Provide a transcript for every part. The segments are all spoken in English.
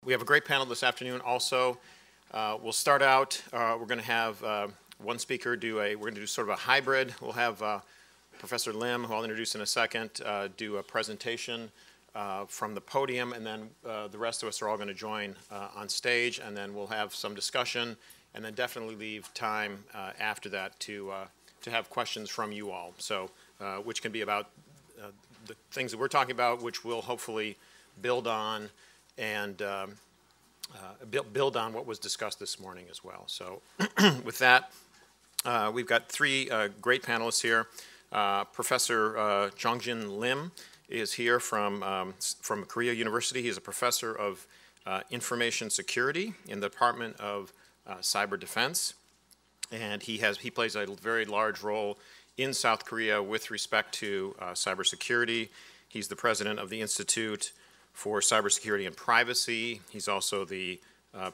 We have a great panel this afternoon also. We'll start out, we're going to have one speaker we're going to do sort of a hybrid. We'll have Professor Lim, who I'll introduce in a second, do a presentation from the podium, and then the rest of us are all going to join on stage, and then we'll have some discussion, and then definitely leave time after that to have questions from you all. So, which can be about the things that we're talking about, which we'll hopefully build on and build on what was discussed this morning as well. So with that, we've got three great panelists here. Professor Jongjin Lim is here from Korea University. He's a professor of information security in the Department of Cyber Defense. And he plays a very large role in South Korea with respect to cybersecurity. He's the president of the Institute for Cybersecurity and Privacy. He's also the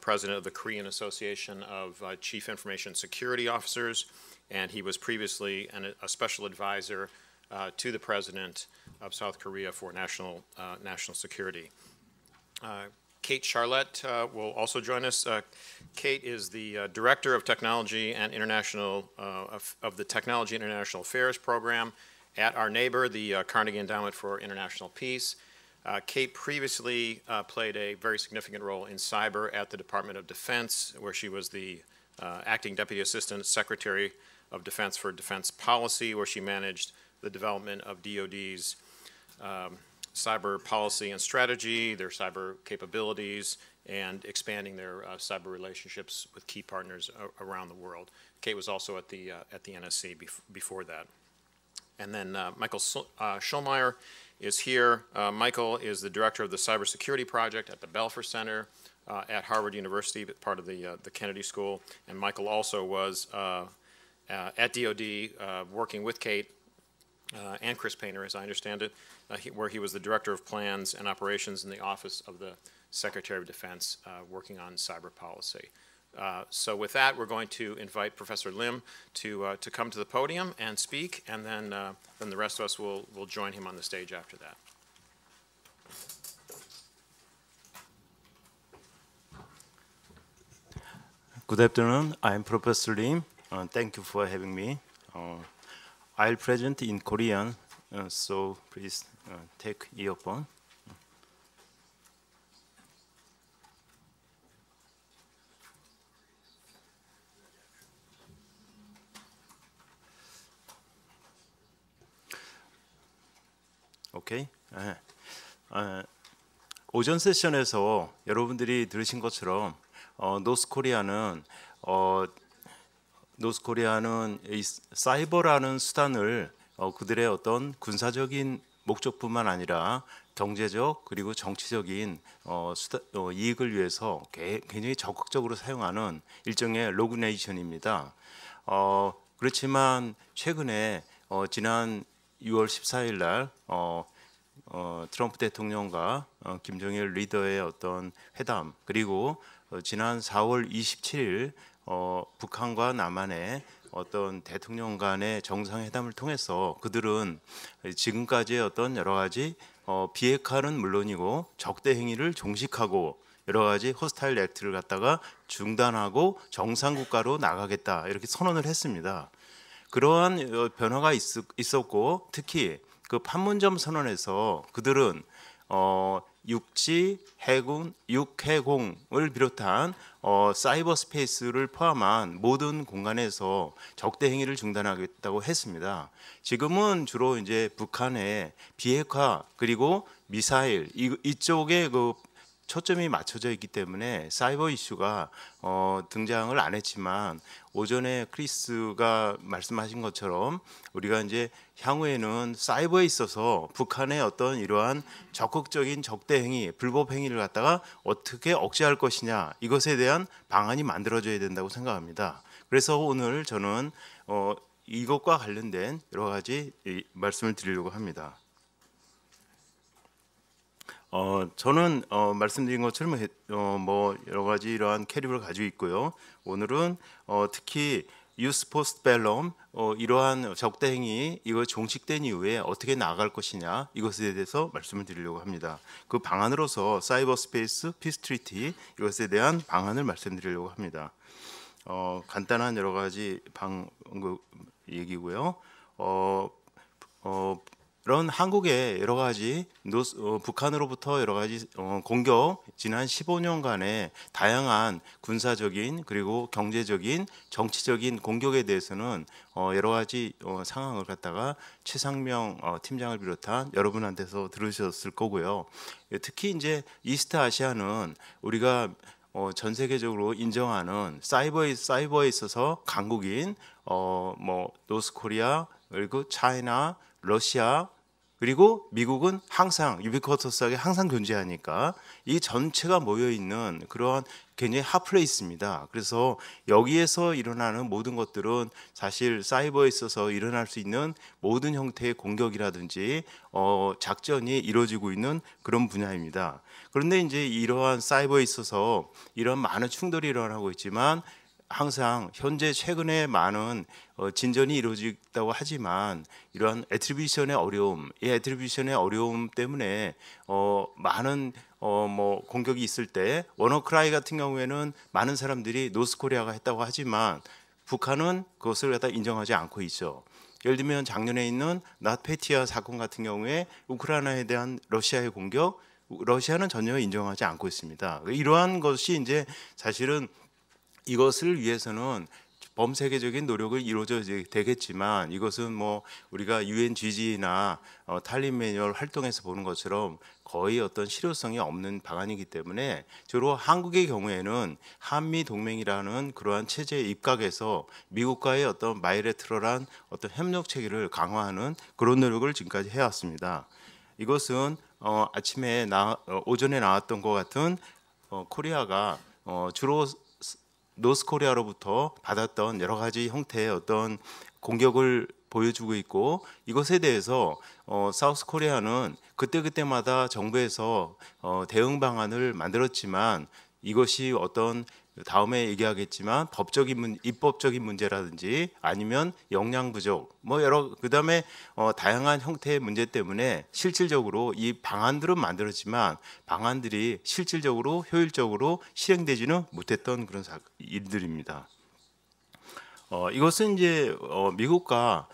president of the Korean Association of Chief Information Security Officers, and he was previously a special advisor to the president of South Korea for national security. Kate Charlotte will also join us. Kate is the Director of Technology and International of the Technology and International Affairs Program at our neighbor, the Carnegie Endowment for International Peace. Kate previously played a very significant role in cyber at the Department of Defense, where she was the Acting Deputy Assistant Secretary of Defense for Defense Policy, where she managed the development of DoD's cyber policy and strategy, their cyber capabilities, and expanding their cyber relationships with key partners around the world. Kate was also at the NSC before that. And then Michael Schulmeyer is here. Michael is the director of the Cybersecurity Project at the Belfer Center at Harvard University, part of the Kennedy School. And Michael also was at DoD working with Kate and Chris Painter, as I understand it, where he was the director of plans and operations in the Office of the Secretary of Defense, working on cyber policy. So with that, we're going to invite Professor Lim to come to the podium and speak, and then the rest of us will join him on the stage after that. Good afternoon. I'm Professor Lim. Thank you for having me. I'll present in Korean, so please take earphone. 오케이. 오전 세션에서 여러분들이 들으신 것처럼 노스코리아는 이 사이버라는 수단을 그들의 어떤 군사적인 목적뿐만 아니라 경제적 그리고 정치적인 이익을 위해서 굉장히 적극적으로 사용하는 일종의 로그네이션입니다. 그렇지만 최근에 지난 6월 14일 날 트럼프 대통령과 김정일 리더의 어떤 회담, 그리고 지난 4월 27일 북한과 남한의 어떤 대통령 간의 정상회담을 통해서 그들은 지금까지의 어떤 여러 가지 비핵화는 물론이고 적대 행위를 종식하고 여러 가지 호스타일 액트를 갖다가 중단하고 정상국가로 나가겠다, 이렇게 선언을 했습니다. 그러한 변화가 있었고, 특히 그 판문점 선언에서 그들은 육지, 해군, 육해공을 비롯한 사이버 스페이스를 포함한 모든 공간에서 적대 행위를 중단하겠다고 했습니다. 지금은 주로 이제 북한의 비핵화 그리고 미사일 이쪽에 그 초점이 맞춰져 있기 때문에 사이버 이슈가 등장을 안 했지만, 오전에 크리스가 말씀하신 것처럼 우리가 이제 향후에는 사이버에 있어서 북한의 어떤 이러한 적극적인 적대 행위, 불법 행위를 갖다가 어떻게 억제할 것이냐, 이것에 대한 방안이 만들어져야 된다고 생각합니다. 그래서 오늘 저는 이것과 관련된 여러 가지 말씀을 드리려고 합니다. 저는 말씀드린 것처럼 뭐 여러 가지 이러한 캐릭을 가지고 있고요. 오늘은 특히 유스 포스트 벨럼 이러한 적대행위 이거 종식된 이후에 어떻게 나아갈 것이냐 이것에 대해서 말씀을 드리려고 합니다. 그 방안으로서 사이버 스페이스 피스 트리티 이것에 대한 방안을 말씀드리려고 합니다. 간단한 여러 가지 얘기고요. 이런 한국의 여러 가지 북한으로부터 여러 가지 공격 지난 15년간의 다양한 군사적인 그리고 경제적인 정치적인 공격에 대해서는 여러 가지 상황을 갖다가 최상명 팀장을 비롯한 여러분한테서 들으셨을 거고요. 특히 이제 이스트 아시아는 우리가 전 세계적으로 인정하는 사이버에 있어서 강국인 뭐 노스 코리아 그리고 차이나 러시아 그리고 미국은 항상 유비쿼터스하게 항상 존재하니까 이 전체가 모여 있는 그러한 굉장히 핫플레이스입니다. 그래서 여기에서 일어나는 모든 것들은 사실 사이버에 있어서 일어날 수 있는 모든 형태의 공격이라든지 작전이 이루어지고 있는 그런 분야입니다. 그런데 이제 이러한 사이버에 있어서 이런 많은 충돌이 일어나고 있지만 항상 현재 최근에 많은 진전이 이루어졌다고 하지만 이러한 애트리뷰션의 어려움, 이 애트리뷰션의 어려움 때문에 많은 뭐 공격이 있을 때 워너크라이 같은 경우에는 많은 사람들이 노스코리아가 했다고 하지만 북한은 그것을 갖다 인정하지 않고 있죠. 예를 들면 작년에 있는 나트페티아 사건 같은 경우에 우크라이나에 대한 러시아의 공격, 러시아는 전혀 인정하지 않고 있습니다. 이러한 것이 이제 사실은 이것을 위해서는 범세계적인 노력을 이루어져야 되겠지만 이것은 뭐 우리가 UNGG나 탈린 매뉴얼 활동에서 보는 것처럼 거의 어떤 실효성이 없는 방안이기 때문에 주로 한국의 경우에는 한미 동맹이라는 그러한 체제에 입각해서 미국과의 어떤 바이래터럴한 어떤 협력 체계를 강화하는 그런 노력을 지금까지 해왔습니다. 이것은 아침에 오전에 나왔던 것 같은 코리아가 주로 노스코리아로부터 받았던 여러 가지 형태의 어떤 공격을 보여주고 있고 이것에 대해서 사우스코리아는 그때그때마다 정부에서 대응 방안을 만들었지만 이것이 어떤 다음에 얘기하겠지만 입법적인 문제라든지 아니면 역량 부족 뭐 여러 그다음에 다양한 형태의 문제 때문에 실질적으로 이 방안들은 만들었지만 방안들이 실질적으로 효율적으로 실행되지는 못했던 그런 일들입니다. 이것은 이제 미국과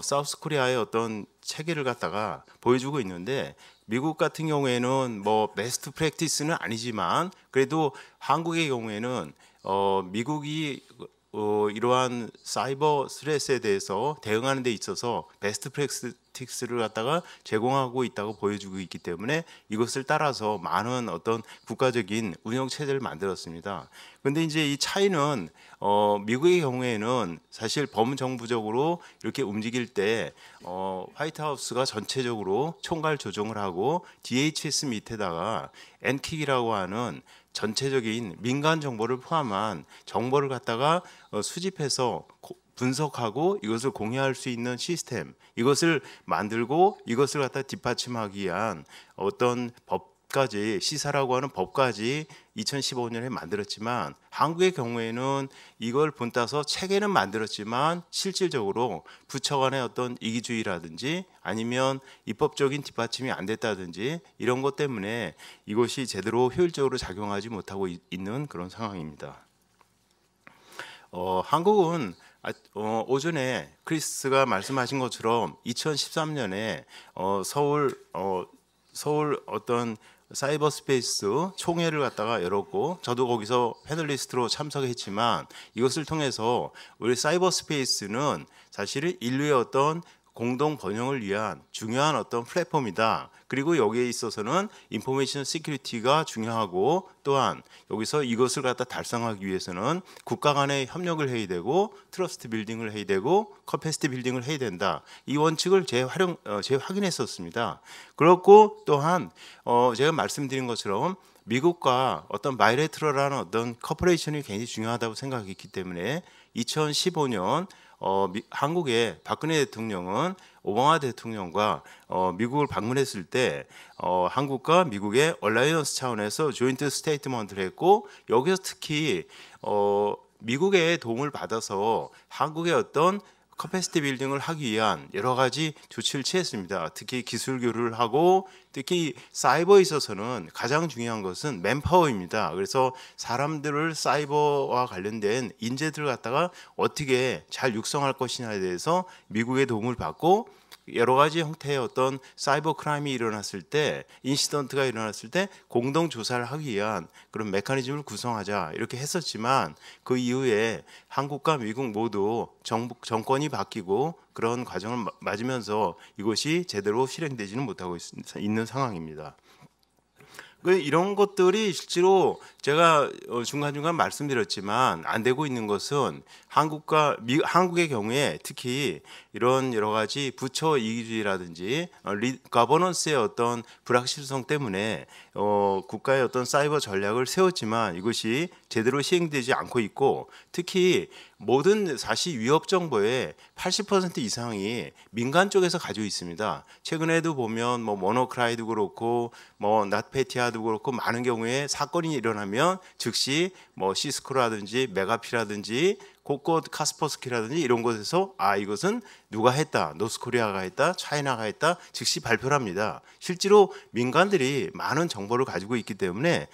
사우스 코리아의 어떤 체계를 갖다가 보여주고 있는데 미국 같은 경우에는 뭐 베스트 프랙티스는 아니지만 그래도 한국의 경우에는 미국이 이러한 사이버 스트레스에 대해서 대응하는 데 있어서 베스트 프랙티스를 갖다가 제공하고 있다고 보여주고 있기 때문에 이것을 따라서 많은 어떤 국가적인 운영 체제를 만들었습니다. 그런데 이제 이 차이는 미국의 경우에는 사실 범정부적으로 이렇게 움직일 때 화이트하우스가 전체적으로 총괄 조정을 하고 DHS 밑에다가 NK이라고 하는 전체적인 민간 정보를 포함한 정보를 갖다가 수집해서 분석하고 이것을 공유할 수 있는 시스템 이것을 만들고 이것을 갖다 뒷받침하기 위한 어떤 법까지 시사라고 하는 법까지 2015년에 만들었지만 한국의 경우에는 이걸 본따서 체계는 만들었지만 실질적으로 부처 간의 어떤 이기주의라든지 아니면 입법적인 뒷받침이 안 됐다든지 이런 것 때문에 이것이 제대로 효율적으로 작용하지 못하고 있는 그런 상황입니다. 한국은 오전에 크리스가 말씀하신 것처럼 2013년에 서울 어떤 사이버 스페이스 총회를 갖다가 열었고 저도 거기서 패널리스트로 참석했지만 이것을 통해서 우리 사이버 스페이스는 사실은 인류의 어떤 공동 번영을 위한 중요한 어떤 플랫폼이다. 그리고 여기에 있어서는 인포메이션 시큐리티가 중요하고 또한 여기서 이것을 갖다 달성하기 위해서는 국가 간의 협력을 해야 되고 트러스트 빌딩을 해야 되고 커패시티 빌딩을 해야 된다. 이 원칙을 재확인했었습니다. 그렇고 또한 제가 말씀드린 것처럼 미국과 어떤 바이래터럴한 어떤 커퍼레이션이 굉장히 중요하다고 생각했기 때문에 2015년 한국의 박근혜 대통령은 오바마 대통령과 미국을 방문했을 때 한국과 미국의 얼라이언스 차원에서 조인트 스테이트먼트를 했고 여기서 특히 미국의 도움을 받아서 한국의 어떤 커패시티 빌딩을 하기 위한 여러 가지 조치를 취했습니다. 특히 기술 교류를 하고 특히 사이버에 있어서는 가장 중요한 것은 맨파워입니다. 그래서 사람들을 사이버와 관련된 인재들을 갖다가 어떻게 잘 육성할 것이냐에 대해서 미국의 도움을 받고 여러 가지 형태의 어떤 사이버 크라임이 일어났을 때, 인시던트가 일어났을 때 공동 조사를 하기 위한 그런 메커니즘을 구성하자 이렇게 했었지만 그 이후에 한국과 미국 모두 정권이 바뀌고 그런 과정을 맞으면서 이것이 제대로 실행되지는 못하고 있는 상황입니다. 이런 것들이 실제로 제가 중간중간 말씀드렸지만 안 되고 있는 것은 한국의 경우에 특히 이런 여러 가지 부처 이기주의라든지 가버넌스의 어떤 불확실성 때문에 국가의 어떤 사이버 전략을 세웠지만 이것이 제대로 시행되지 않고 있고 특히 모든 사실 위협 정보의 80% 이상이 민간 쪽에서 가지고 있습니다. 최근에도 보면 뭐 워너크라이도 그렇고 뭐 낫페티아도 그렇고 많은 경우에 사건이 일어나면 즉시 뭐 시스코라든지 메가피라든지 곳곳 카스퍼스키라든지 이런 곳에서 이것은 누가 했다, 노스코리아가 했다, 차이나가 했다 즉시 발표를 합니다. 실제로 민간들이 많은 정보를 가지고 있기 때문에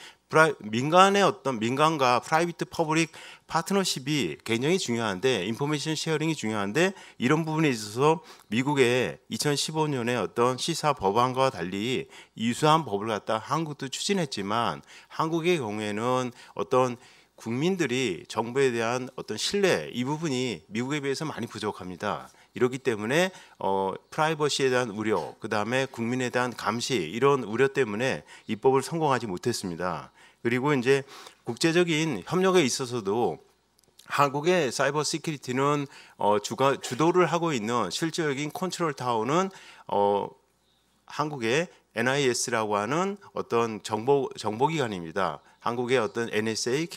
민간과 프라이빗 퍼블릭 파트너십이 굉장히 중요한데 인포메이션 쉐어링이 중요한데 이런 부분에 있어서 미국의 2015년에 어떤 시사 법안과 달리 유사한 법을 갖다 한국도 추진했지만 한국의 경우에는 어떤 국민들이 정부에 대한 어떤 신뢰 이 부분이 미국에 비해서 많이 부족합니다. 이렇기 때문에 프라이버시에 대한 우려, 그 다음에 국민에 대한 감시 이런 우려 때문에 입법을 성공하지 못했습니다. 그리고 이제 국제적인 협력에 있어서도 한국의 사이버 시큐리티는 주도를 하고 있는 실질적인 컨트롤 타워는 한국의 NIS라고 하는 어떤 정보기관입니다. 한국의 어떤 NSA,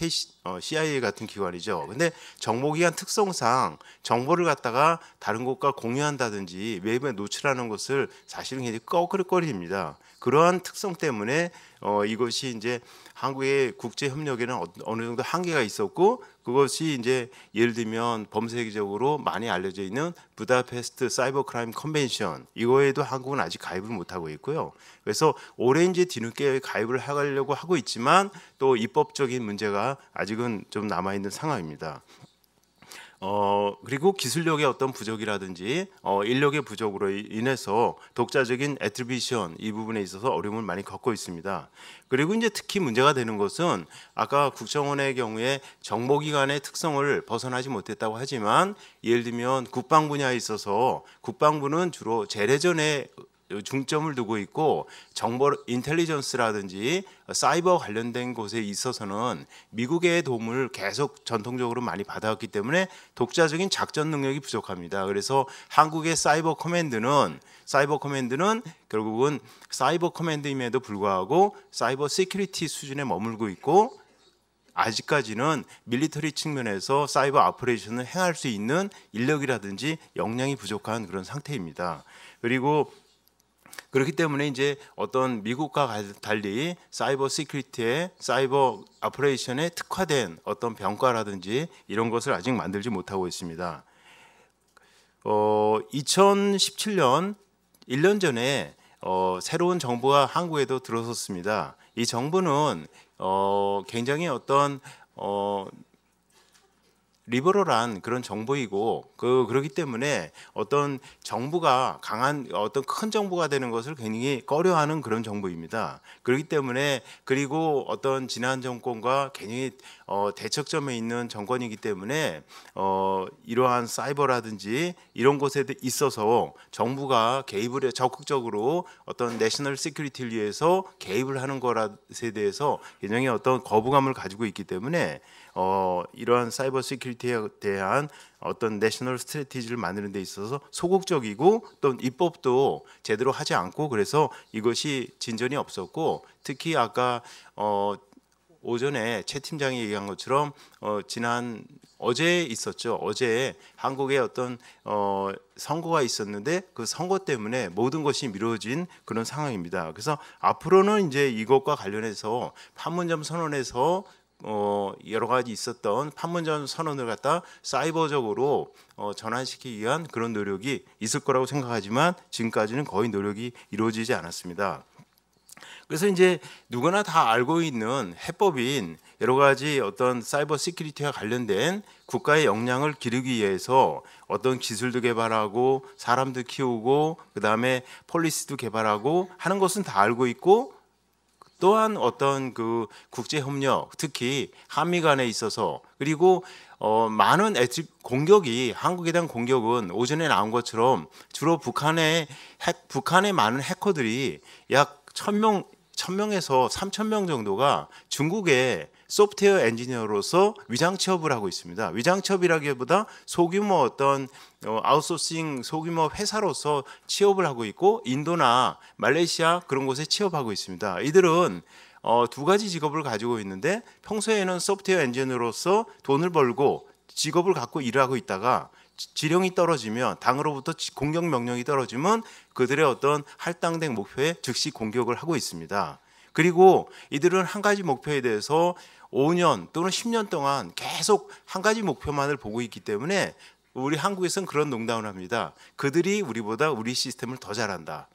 CIA 같은 기관이죠. 근데 정보기관 특성상 정보를 갖다가 다른 곳과 공유한다든지 외부에 노출하는 것을 사실은 굉장히 꺼끌거립니다. 그러한 특성 때문에 이것이 이제 한국의 국제 협력에는 어느 정도 한계가 있었고 그것이 이제 예를 들면 범세계적으로 많이 알려져 있는 부다페스트 사이버 크라임 컨벤션 이거에도 한국은 아직 가입을 못 하고 있고요. 그래서 오렌지 뒤늦게 가입을 하려고 하고 있지만 또 입법적인 문제가 아직은 좀 남아 있는 상황입니다. 그리고 기술력의 어떤 부족이라든지 인력의 부족으로 인해서 독자적인 애트리뷰션 이 부분에 있어서 어려움을 많이 겪고 있습니다. 그리고 이제 특히 문제가 되는 것은 아까 국정원의 경우에 정보기관의 특성을 벗어나지 못했다고 하지만 예를 들면 국방 분야에 있어서 국방부는 주로 재래전에 중점을 두고 있고 정보 인텔리전스라든지 사이버 관련된 곳에 있어서는 미국의 도움을 계속 전통적으로 많이 받아왔기 때문에 독자적인 작전 능력이 부족합니다. 그래서 한국의 사이버 커맨드는 결국은 사이버 커맨드임에도 불구하고 사이버 시큐리티 수준에 머물고 있고 아직까지는 밀리터리 측면에서 사이버 오퍼레이션을 행할 수 있는 인력이라든지 역량이 부족한 그런 상태입니다. 그리고 그렇기 때문에 이제 어떤 미국과 달리 사이버 시큐리티의 사이버 오퍼레이션에 특화된 어떤 병과라든지 이런 것을 아직 만들지 못하고 있습니다. 2017년 1년 전에 새로운 정부가 한국에도 들어섰습니다. 이 정부는 굉장히 어떤 리버럴한 그런 정부이고 그렇기 때문에 어떤 정부가 강한 어떤 큰 정부가 되는 것을 굉장히 꺼려하는 그런 정부입니다. 그렇기 때문에 그리고 어떤 지난 정권과 굉장히 대척점에 있는 정권이기 때문에 이러한 사이버라든지 이런 곳에 있어서 정부가 개입을 적극적으로 어떤 내셔널 시큐리티를 위해서 개입을 하는 것에 대해서 굉장히 어떤 거부감을 가지고 있기 때문에 이러한 사이버 시큐리티에 대한 어떤 내셔널 스트래티지를 만드는 데 있어서 소극적이고 또 입법도 제대로 하지 않고 그래서 이것이 진전이 없었고 특히 아까 오전에 최 팀장이 얘기한 것처럼 어제 있었죠. 어제 한국에 어떤 선거가 있었는데 그 선거 때문에 모든 것이 미뤄진 그런 상황입니다. 그래서 앞으로는 이제 이것과 관련해서 판문점 선언에서 여러 가지 있었던 판문점 선언을 갖다 사이버적으로 전환시키기 위한 그런 노력이 있을 거라고 생각하지만 지금까지는 거의 노력이 이루어지지 않았습니다. 그래서 이제 누구나 다 알고 있는 해법인 여러 가지 어떤 사이버 시큐리티와 관련된 국가의 역량을 기르기 위해서 어떤 기술도 개발하고 사람도 키우고 그다음에 폴리시도 개발하고 하는 것은 다 알고 있고 또한 어떤 그 국제 협력 특히 한미 간에 있어서 그리고 많은 공격이 한국에 대한 공격은 오전에 나온 것처럼 주로 북한의 많은 해커들이 약 1,000명에서 3,000명 정도가 중국의 소프트웨어 엔지니어로서 위장 취업을 하고 있습니다. 위장 취업이라기보다 소규모 어떤 아웃소싱 소규모 회사로서 취업을 하고 있고 인도나 말레이시아 그런 곳에 취업하고 있습니다. 이들은 두 가지 직업을 가지고 있는데 평소에는 소프트웨어 엔지니어로서 돈을 벌고 직업을 갖고 일을 하고 있다가 지령이 떨어지면 당으로부터 공격 명령이 떨어지면 그들의 어떤 할당된 목표에 즉시 공격을 하고 있습니다. 그리고 이들은 한 가지 목표에 대해서 5년 또는 10년 동안 계속 한 가지 목표만을 보고 있기 때문에 우리 한국에서는 그런 농담을 합니다. 그들이 우리보다 우리 시스템을 더 잘한다.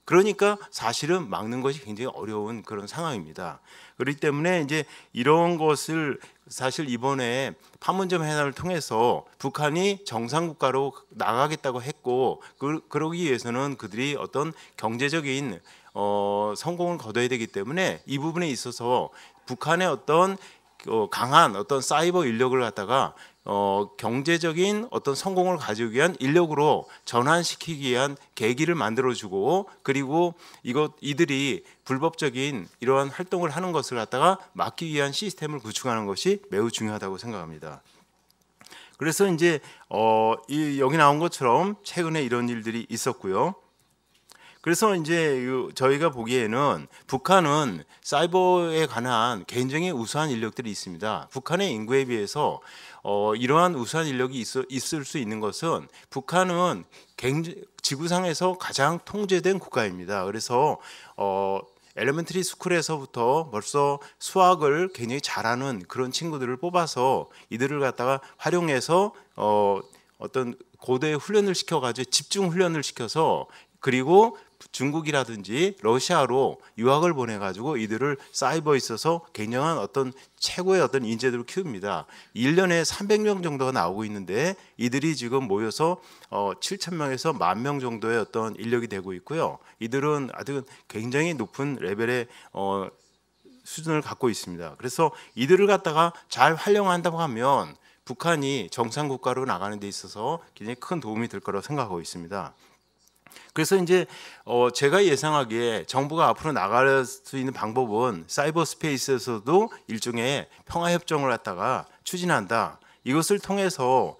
그러니까 사실은 막는 것이 굉장히 어려운 그런 상황입니다. 그렇기 때문에 이제 이런 것을 사실 이번에 판문점 회담을 통해서 북한이 정상국가로 나가겠다고 했고 그러기 위해서는 그들이 어떤 경제적인 성공을 거둬야 되기 때문에 이 부분에 있어서 북한의 어떤 강한 어떤 사이버 인력을 갖다가 경제적인 어떤 성공을 가지기 위한 인력으로 전환시키기 위한 계기를 만들어주고 그리고 이들이 불법적인 이러한 활동을 하는 것을 갖다가 막기 위한 시스템을 구축하는 것이 매우 중요하다고 생각합니다. 그래서 이제 여기 나온 것처럼 최근에 이런 일들이 있었고요. 그래서 이제 저희가 보기에는 북한은 사이버에 관한 굉장히 우수한 인력들이 있습니다. 북한의 인구에 비해서 이러한 우수한 인력이 있을 수 있는 것은 북한은 지구상에서 가장 통제된 국가입니다. 그래서 엘레멘터리 스쿨에서부터 벌써 수학을 굉장히 잘하는 그런 친구들을 뽑아서 이들을 갖다가 활용해서 어떤 고도의 훈련을 시켜가지고 집중 훈련을 시켜서 그리고 중국이라든지 러시아로 유학을 보내가지고 이들을 사이버에 있어서 굉장한 어떤 최고의 어떤 인재들을 키웁니다. 1년에 300명 정도가 나오고 있는데 이들이 지금 모여서 7,000명에서 10,000명 정도의 어떤 인력이 되고 있고요. 이들은 아주 굉장히 높은 레벨의 수준을 갖고 있습니다. 그래서 이들을 갖다가 잘 활용한다고 하면 북한이 정상국가로 나가는 데 있어서 굉장히 큰 도움이 될 거라고 생각하고 있습니다. 그래서 이제 제가 예상하기에 정부가 앞으로 나갈 수 있는 방법은 사이버 스페이스에서도 일종의 평화 협정을 갖다가 추진한다. 이것을 통해서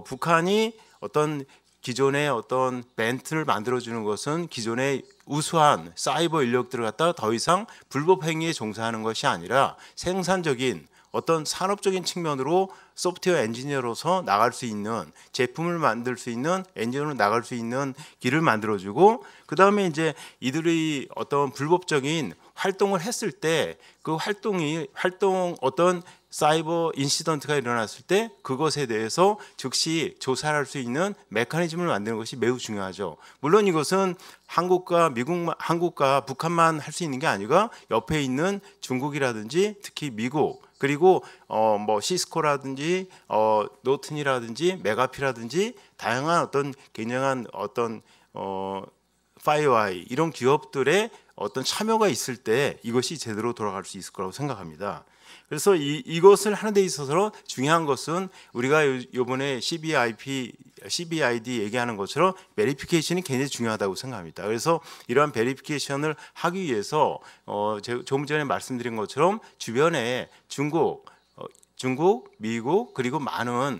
북한이 어떤 기존의 어떤 멘트를 만들어주는 것은 기존의 우수한 사이버 인력들을 갖다가 더 이상 불법 행위에 종사하는 것이 아니라 생산적인 어떤 산업적인 측면으로 소프트웨어 엔지니어로서 나갈 수 있는 제품을 만들 수 있는 엔지니어로 나갈 수 있는 길을 만들어주고 그 다음에 이제 이들이 어떤 불법적인 활동을 했을 때 그 활동 어떤 사이버 인시던트가 일어났을 때 그것에 대해서 즉시 조사를 할 수 있는 메커니즘을 만드는 것이 매우 중요하죠. 물론 이것은 한국과 북한만 할 수 있는 게 아니라 옆에 있는 중국이라든지 특히 미국 그리고 뭐 시스코라든지 노튼이라든지 메가피라든지 다양한 어떤 굉장한 어떤 파이어아이 이런 기업들의 어떤 참여가 있을 때 이것이 제대로 돌아갈 수 있을 거라고 생각합니다. 그래서 이것을 하는 데 있어서 중요한 것은 우리가 이번에 CBID 얘기하는 것처럼 베리피케이션이 굉장히 중요하다고 생각합니다. 그래서 이러한 베리피케이션을 하기 위해서 제가 조금 전에 말씀드린 것처럼 주변에 중국, 미국 그리고 많은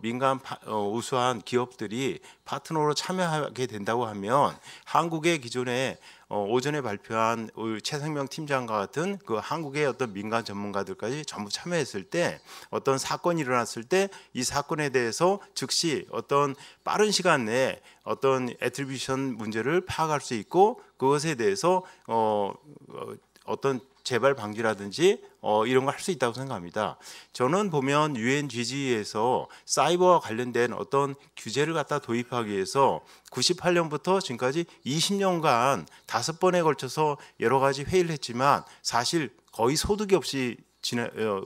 민간 우수한 기업들이 파트너로 참여하게 된다고 하면 한국의 기존에 오전에 발표한 최상명 팀장과 같은 그 한국의 어떤 민간 전문가들까지 전부 참여했을 때 어떤 사건이 일어났을 때 이 사건에 대해서 즉시 어떤 빠른 시간 내에 어떤 애트리뷰션 문제를 파악할 수 있고 그것에 대해서 어떤 재발 방지라든지 이런 걸 할 수 있다고 생각합니다. 저는 보면 UNGG에서 사이버와 관련된 어떤 규제를 갖다 도입하기 위해서 98년부터 지금까지 20년간 5번에 걸쳐서 여러 가지 회의를 했지만 사실 거의 소득이 없이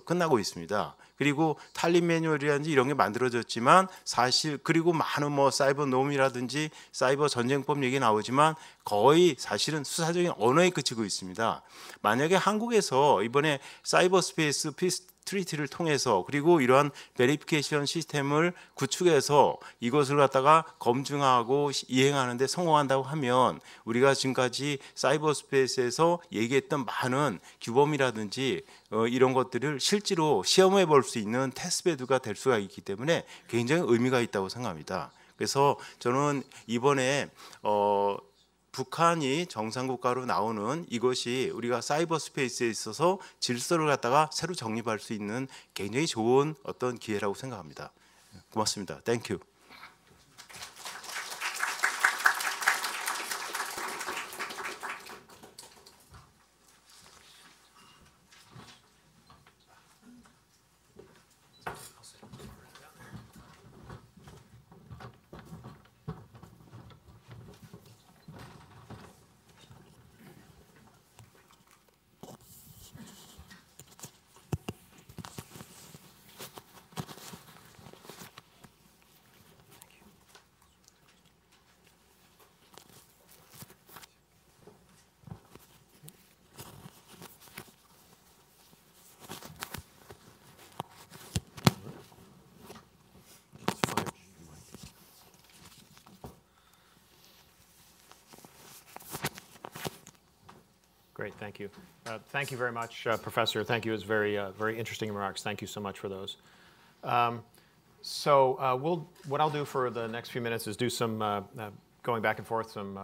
끝나고 있습니다. 그리고 탈림 매뉴얼이라든지 이런 게 만들어졌지만 사실 그리고 많은 뭐 사이버 놈이라든지 사이버 전쟁법 얘기 나오지만 거의 사실은 수사적인 언어에 그치고 있습니다. 만약에 한국에서 이번에 사이버 스페이스 피스 트리티를 통해서 그리고 이러한 베리피케이션 시스템을 구축해서 이것을 갖다가 검증하고 이행하는 데 성공한다고 하면 우리가 지금까지 사이버 스페이스에서 얘기했던 많은 규범이라든지 이런 것들을 실제로 시험해 볼 수 있는 테스트베드가 될 수가 있기 때문에 굉장히 의미가 있다고 생각합니다. 그래서 저는 이번에 북한이 정상국가로 나오는 이것이 우리가 사이버 스페이스에 있어서 질서를 갖다가 새로 정립할 수 있는 굉장히 좋은 어떤 기회라고 생각합니다. 고맙습니다. 땡큐. Great, thank you. Thank you very much, Professor. Thank you. It was very interesting remarks. Thank you so much for those. What I'll do for the next few minutes is do some going back and forth, some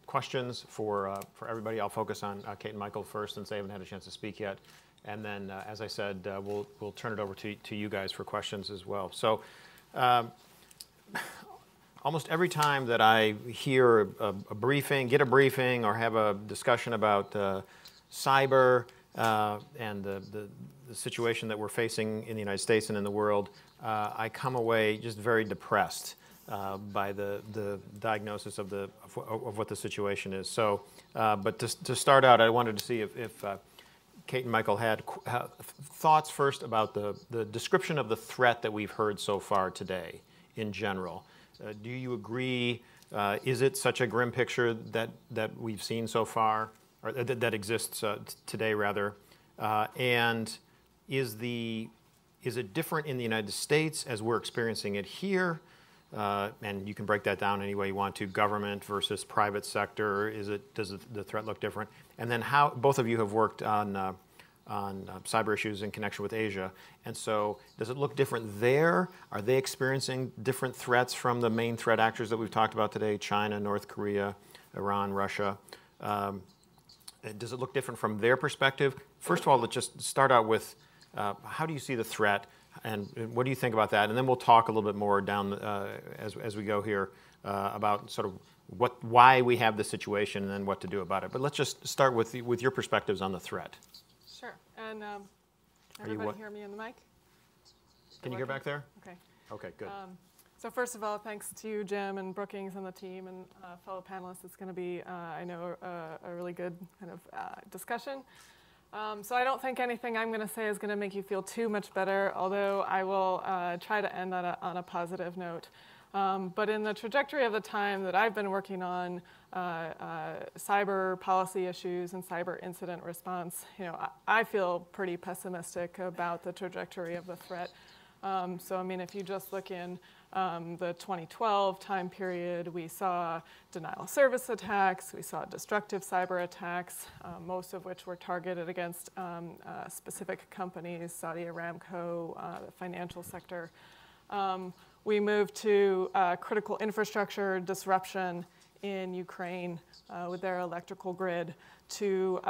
questions for everybody. I'll focus on Kate and Michael first, since they haven't had a chance to speak yet, and then, as I said, we'll turn it over to you guys for questions as well. So. Almost every time that I hear a briefing, get a briefing, or have a discussion about cyber and the situation that we're facing in the United States and in the world, I come away just very depressed by the diagnosis of what the situation is. So, but to start out, I wanted to see if Kate and Michael had thoughts first about the description of the threat that we've heard so far today in general. Do you agree? Is it such a grim picture that we've seen so far, or that exists today, rather? And is it different in the United States as we're experiencing it here? And you can break that down any way you want to: government versus private sector. Does the threat look different? And then how both of you have worked on cyber issues in connection with Asia. And so does it look different there? Are they experiencing different threats from the main threat actors that we've talked about today: China, North Korea, Iran, Russia? Does it look different from their perspective? First of all, let's just start out with how do you see the threat, and what do you think about that? And then we'll talk a little bit more down as we go here about sort of why we have this situation and then what to do about it. But let's just start with your perspectives on the threat. Sure. And can everybody hear me in the mic? Can you hear back there? Okay. Okay, good. So first of all, thanks to you, Jim, and Brookings and the team and fellow panelists. It's going to be, I know, a really good kind of discussion. So I don't think anything I'm going to say is going to make you feel too much better, although I will try to end on a positive note. But in the trajectory of the time that I've been working on cyber policy issues and cyber incident response, I feel pretty pessimistic about the trajectory of the threat. So, I mean, if you just look in the 2012 time period, we saw denial of service attacks, we saw destructive cyber attacks, most of which were targeted against specific companies, Saudi Aramco, the financial sector. We moved to critical infrastructure disruption in Ukraine with their electrical grid, to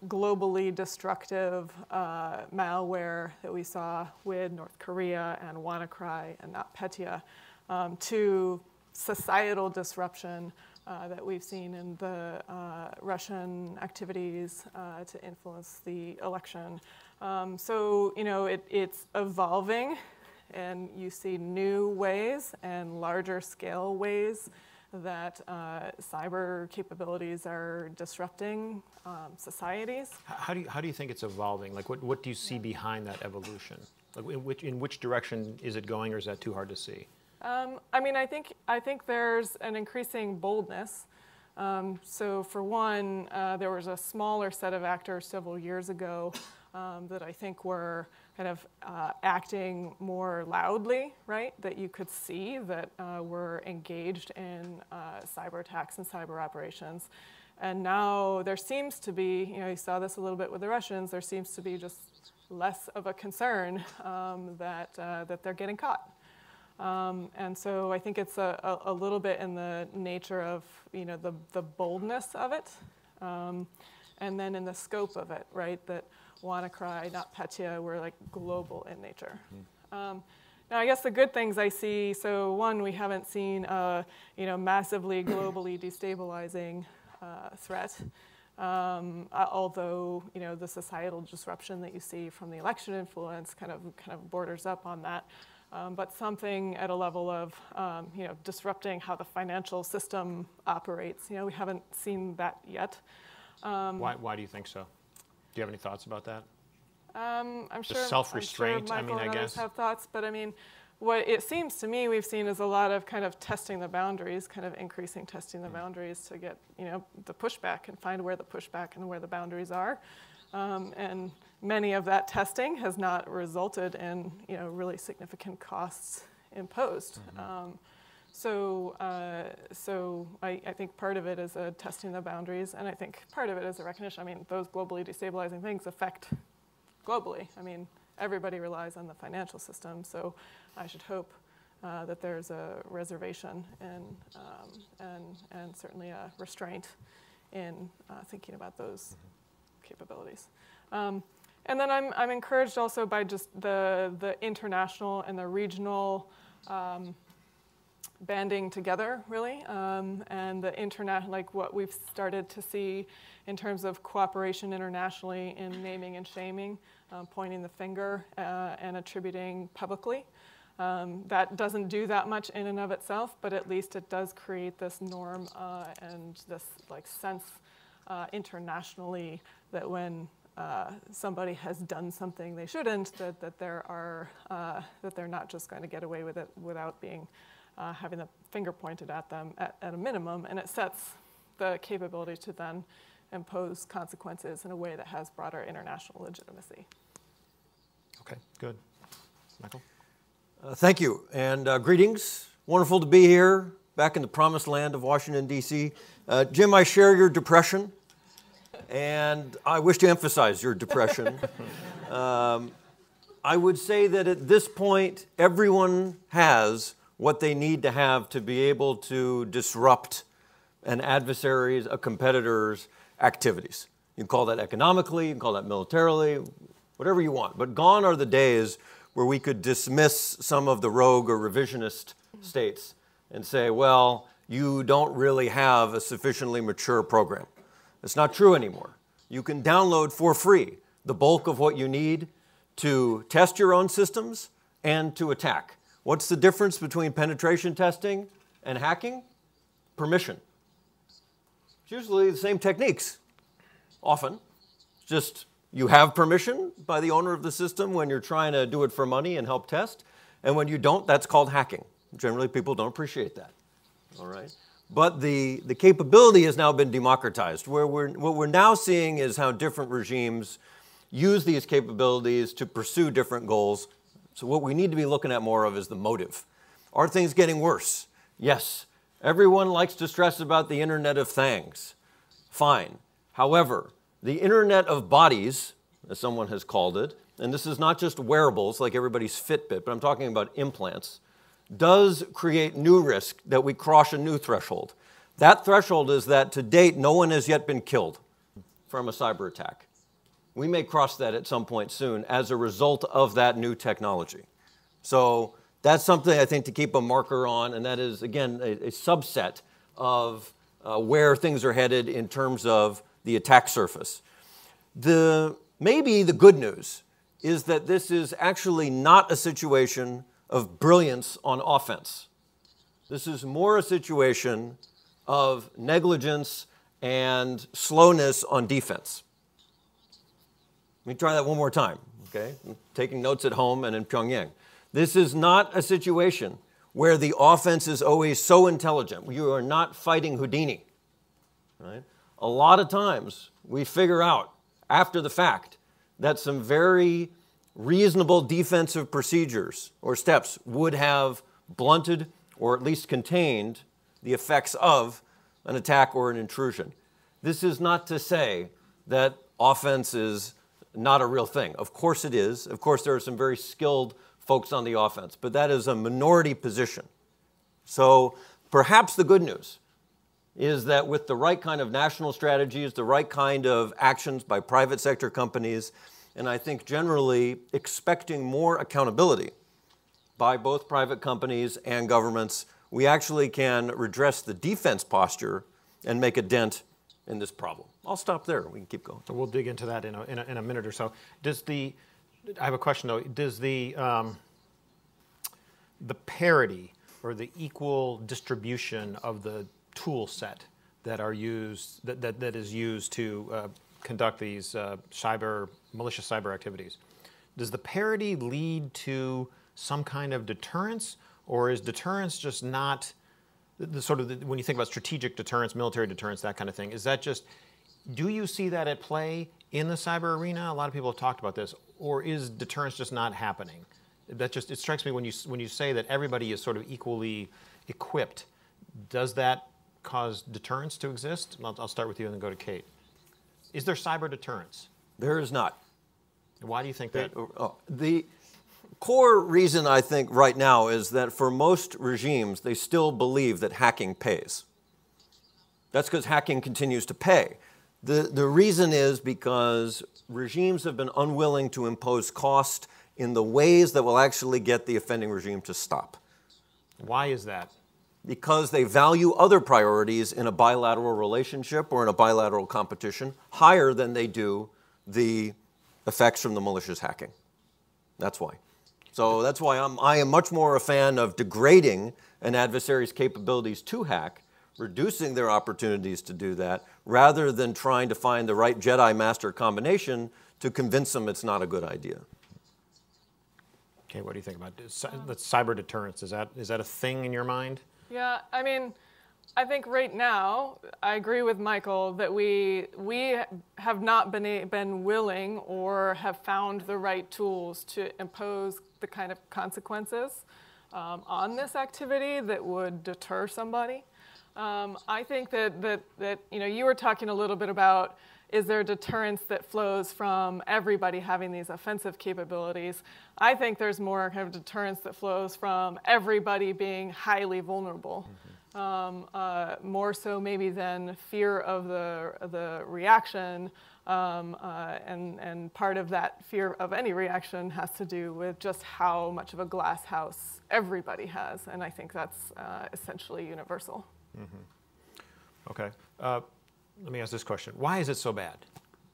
globally destructive malware that we saw with North Korea and WannaCry and NotPetya, to societal disruption that we've seen in the Russian activities to influence the election. So, you know, it's evolving, and you see new ways and larger scale ways that cyber capabilities are disrupting societies. How do you think it's evolving? Like, what do you see behind that evolution? Like, in which direction is it going, or is that too hard to see? I mean, I think there's an increasing boldness. So for one, there was a smaller set of actors several years ago that I think were kind of acting more loudly, right? That you could see that were engaged in cyber attacks and cyber operations. And now there seems to be, you know, you saw this a little bit with the Russians, there seems to be just less of a concern that they're getting caught. And so I think it's a little bit in the nature of, you know, the boldness of it, and then in the scope of it, right? That WannaCry, NotPetya, were like global in nature. Now, I guess the good things I see, so one, we haven't seen a, you know, massively globally destabilizing threat. Although, you know, the societal disruption that you see from the election influence kind of borders up on that. But something at a level of, you know, disrupting how the financial system operates. You know, we haven't seen that yet. Why do you think so? Do you have any thoughts about that? I'm sure. Self-restraint. I'm sure Michael I and others guess. have thoughts, but I mean, what it seems to me we've seen is a lot of kind of testing the boundaries, kind of increasing testing the boundaries to get, you know, the pushback and find where the pushback and where the boundaries are. And many of that testing has not resulted in, you know, really significant costs imposed. So I think part of it is testing the boundaries, and I think part of it is a recognition. I mean, those globally destabilizing things affect globally. I mean, everybody relies on the financial system, so I should hope that there's a reservation and certainly a restraint in thinking about those capabilities. And then I'm encouraged also by just the international and the regional banding together, really, and the like what we've started to see in terms of cooperation internationally in naming and shaming, pointing the finger and attributing publicly. That doesn't do that much in and of itself, but at least it does create this norm and this like sense internationally that when somebody has done something they shouldn't, that they're not just going to get away with it without being having the finger pointed at them at a minimum, and it sets the capability to then impose consequences in a way that has broader international legitimacy. Okay, good. Michael? Thank you, and greetings. Wonderful to be here, back in the promised land of Washington, D.C. Jim, I share your depression, and I wish to emphasize your depression. I would say that at this point, everyone has what they need to have to be able to disrupt an adversary's, a competitor's activities. You can call that economically, you can call that militarily, whatever you want. But gone are the days where we could dismiss some of the rogue or revisionist states and say, well, you don't really have a sufficiently mature program. It's not true anymore. You can download for free the bulk of what you need to test your own systems and to attack. What's the difference between penetration testing and hacking? Permission. It's usually the same techniques, often. It's just you have permission by the owner of the system when you're trying to do it for money and help test, and when you don't, that's called hacking. Generally, people don't appreciate that, all right? But the capability has now been democratized. What we're now seeing is how different regimes use these capabilities to pursue different goals. So what we need to be looking at more of is the motive. Are things getting worse? Yes. Everyone likes to stress about the Internet of Things. Fine. However, the Internet of Bodies, as someone has called it, and this is not just wearables like everybody's Fitbit, but I'm talking about implants, does create new risk that we cross a new threshold. That threshold is that to date, no one has yet been killed from a cyber attack. We may cross that at some point soon as a result of that new technology. So that's something I think to keep a marker on, and that is, again, a subset of where things are headed in terms of the attack surface. Maybe the good news is that this is actually not a situation of brilliance on offense. This is more a situation of negligence and slowness on defense. Let me try that one more time, okay? I'm taking notes at home and in Pyongyang. This is not a situation where the offense is always so intelligent. You are not fighting Houdini, right? A lot of times we figure out after the fact that some very reasonable defensive procedures or steps would have blunted or at least contained the effects of an attack or an intrusion. This is not to say that offense is not a real thing. Of course it is. Of course there are some very skilled folks on the offense, but that is a minority position. So perhaps the good news is that with the right kind of national strategies, the right kind of actions by private sector companies, and I think generally expecting more accountability by both private companies and governments, we actually can redress the defense posture and make a dent in this problem. I'll stop there. We can keep going. So we'll dig into that in a minute or so. I have a question though. Does the parity or the equal distribution of the tool set that are used that is used to conduct these malicious cyber activities, does the parity lead to some kind of deterrence, or is deterrence just not when you think about strategic deterrence, military deterrence, that kind of thing, is that just, do you see that at play in the cyber arena? A lot of people have talked about this, or is deterrence just not happening? It strikes me when you say that everybody is sort of equally equipped, does that cause deterrence to exist? I'll start with you and then go to Kate. Is there cyber deterrence? There is not. Why do you think that? The core reason I think right now is that for most regimes, they still believe that hacking pays. That's because hacking continues to pay. The reason is because regimes have been unwilling to impose cost in the ways that will actually get the offending regime to stop. Why is that? Because they value other priorities in a bilateral relationship or in a bilateral competition higher than they do the effects from the malicious hacking. That's why. So that's why I am much more a fan of degrading an adversary's capabilities to hack, reducing their opportunities to do that, rather than trying to find the right Jedi Master combination to convince them it's not a good idea. Okay, what do you think about this? Cyber deterrence? Is that a thing in your mind? Yeah, I mean, I think right now, I agree with Michael that we have not been willing or have found the right tools to impose the kind of consequences on this activity that would deter somebody. I think that you were talking a little bit about, is there deterrence that flows from everybody having these offensive capabilities? I think there's more kind of deterrence that flows from everybody being highly vulnerable. More so maybe than fear of the reaction, and part of that fear of any reaction has to do with just how much of a glass house everybody has, and I think that's essentially universal. Mm-hmm. Okay. Let me ask this question. Why is it so bad?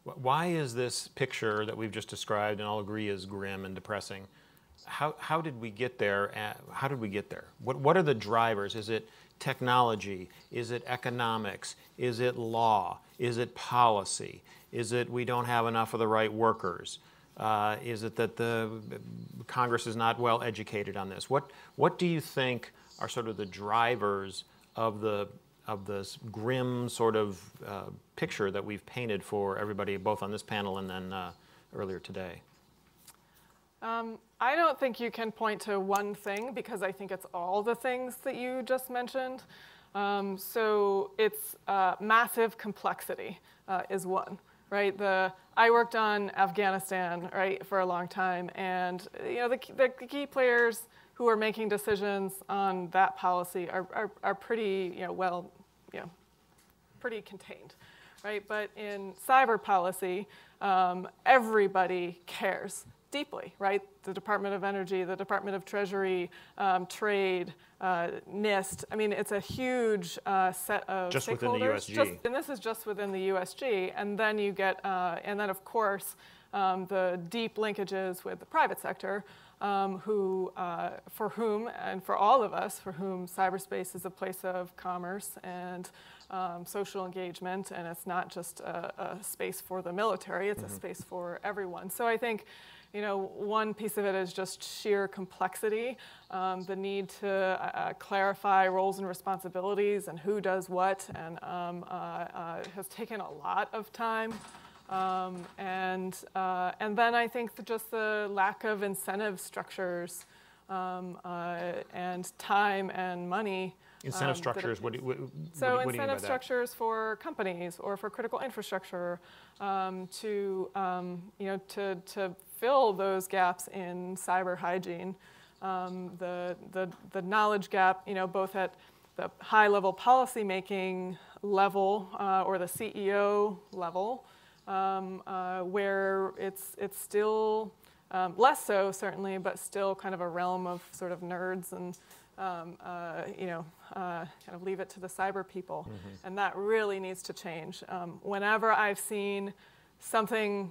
Why is this picture that we've just described, and I'll agree, is grim and depressing? How did we get there? How did we get there? What are the drivers? Is it technology? Is it economics? Is it law? Is it policy? Is it we don't have enough of the right workers? Is it that the Congress is not well educated on this? What do you think are sort of the drivers of this grim sort of picture that we've painted for everybody, both on this panel and then earlier today? I don't think you can point to one thing, because I think it's all the things that you just mentioned. So it's massive complexity is one, right? I worked on Afghanistan, right, for a long time, and the key players who are making decisions on that policy are pretty pretty contained, right? But in cyber policy, everybody cares deeply, right? The Department of Energy, the Department of Treasury, Trade, NIST. I mean, it's a huge set of Just stakeholders. within the USG. And this is just within the USG. And then you get, and then of course, the deep linkages with the private sector, for whom, and for all of us, for whom cyberspace is a place of commerce and social engagement, and it's not just a space for the military, it's a space for everyone. So I think, you know, one piece of it is just sheer complexity, the need to clarify roles and responsibilities and who does what, and has taken a lot of time. And then I think just the lack of incentive structures and time and money. Incentive structures, what do you mean by incentive that? structures for companies or for critical infrastructure to fill those gaps in cyber hygiene. The knowledge gap, you know, both at the high-level policymaking level or the CEO level, where it's still less so certainly, but still kind of a realm of sort of nerds and kind of leave it to the cyber people, and that really needs to change. Whenever I've seen something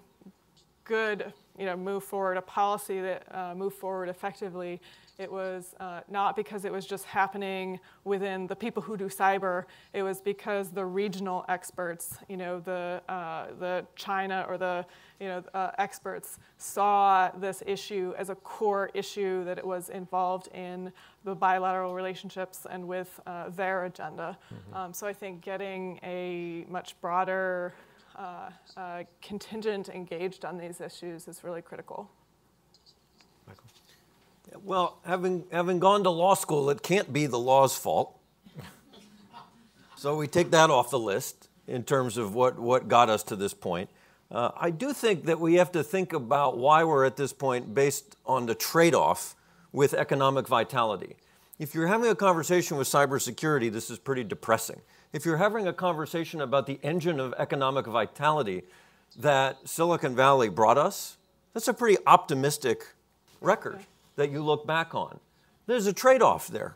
good, you know, move forward, a policy that moved forward effectively, it was not because it was just happening within the people who do cyber. It was because the regional experts, you know, the China or the experts saw this issue as a core issue, that it was involved in the bilateral relationships and with their agenda. So I think getting a much broader contingent engaged on these issues is really critical. Michael? Well, having gone to law school, it can't be the law's fault. So we take that off the list in terms of what got us to this point. I do think that we have to think about why we're at this point based on the trade-off with economic vitality. If you're having a conversation with cybersecurity, this is pretty depressing. If you're having a conversation about the engine of economic vitality that Silicon Valley brought us, that's a pretty optimistic record that you look back on. There's a trade-off there.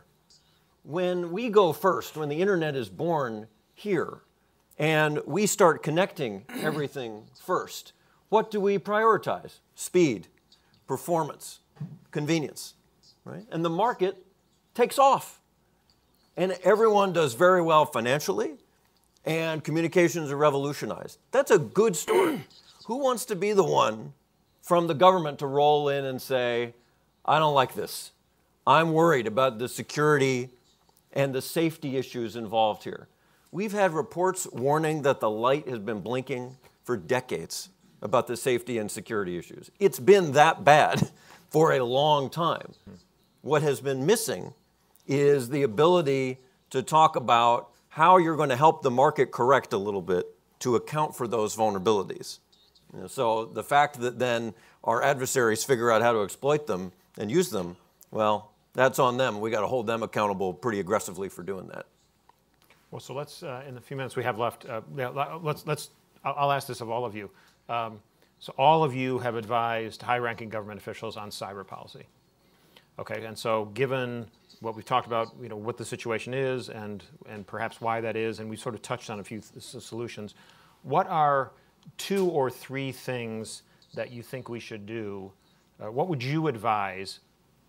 When we go first, when the internet is born here, and we start connecting everything first, what do we prioritize? Speed, performance, convenience, right? And the market takes off. And everyone does very well financially, and communications are revolutionized. That's a good story. Who wants to be the one from the government to roll in and say, I don't like this. I'm worried about the security and the safety issues involved here. We've had reports warning that the light has been blinking for decades about the safety and security issues. It's been that bad for a long time. What has been missing is the ability to talk about how you're going to help the market correct a little bit to account for those vulnerabilities. You know, so the fact that then our adversaries figure out how to exploit them and use them, well, that's on them. We got to hold them accountable pretty aggressively for doing that. Well, so let's, in the few minutes we have left, I'll ask this of all of you. So all of you have advised high-ranking government officials on cyber policy. Okay, and so given what we've talked about, you know, what the situation is and perhaps why that is, and we sort of touched on a few solutions, what are 2 or 3 things that you think we should do? What would you advise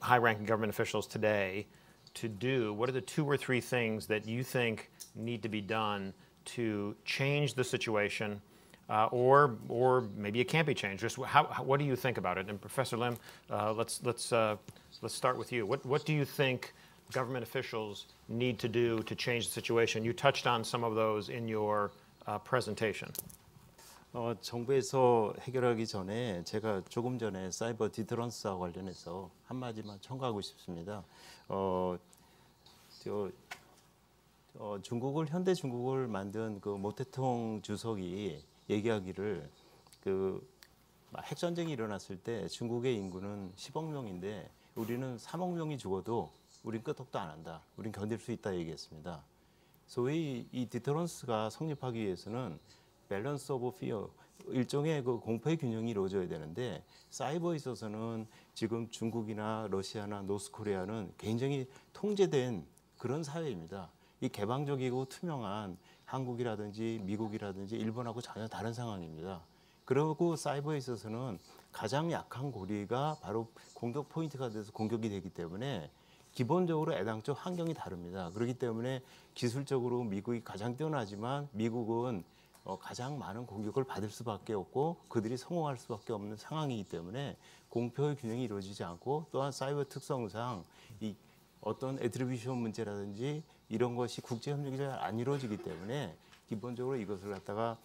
high-ranking government officials today to do? What are the 2 or 3 things that you think need to be done to change the situation, or maybe it can't be changed? Just what do you think about it? And Professor Lim, let's start with you. What do you think government officials need to do to change the situation? You touched on some of those in your presentation. 정부에서 해결하기 전에 제가 조금 전에 사이버 디터런스와 관련해서 한마디만 첨가하고 싶습니다. 현대 중국을 만든 그 모태통 주석이 얘기하기를 핵전쟁이 일어났을 때 중국의 인구는 10억 명인데 우리는 3억 명이 죽어도 우린 끄떡도 안 한다. 우린 견딜 수 있다 얘기했습니다. 소위 이 디터런스가 성립하기 위해서는 밸런스 오브 피어 일종의 그 공포의 균형이 이루어져야 되는데 사이버에 있어서는 지금 중국이나 러시아나 노스코리아는 굉장히 통제된 그런 사회입니다. 이 개방적이고 투명한 한국이라든지 미국이라든지 일본하고 전혀 다른 상황입니다. 그리고 사이버에 있어서는 가장 약한 고리가 바로 공격 포인트가 돼서 공격이 되기 때문에 기본적으로 애당초 환경이 다릅니다. 그렇기 때문에 기술적으로 미국이 가장 뛰어나지만 미국은 가장 많은 공격을 받을 수밖에 없고 그들이 성공할 수밖에 없는 상황이기 때문에 공표의 균형이 이루어지지 않고 또한 사이버 특성상 이 어떤 애트리뷰션 문제라든지 이런 것이 국제 협력이 잘 안 이루어지기 때문에 기본적으로 이것을 갖다가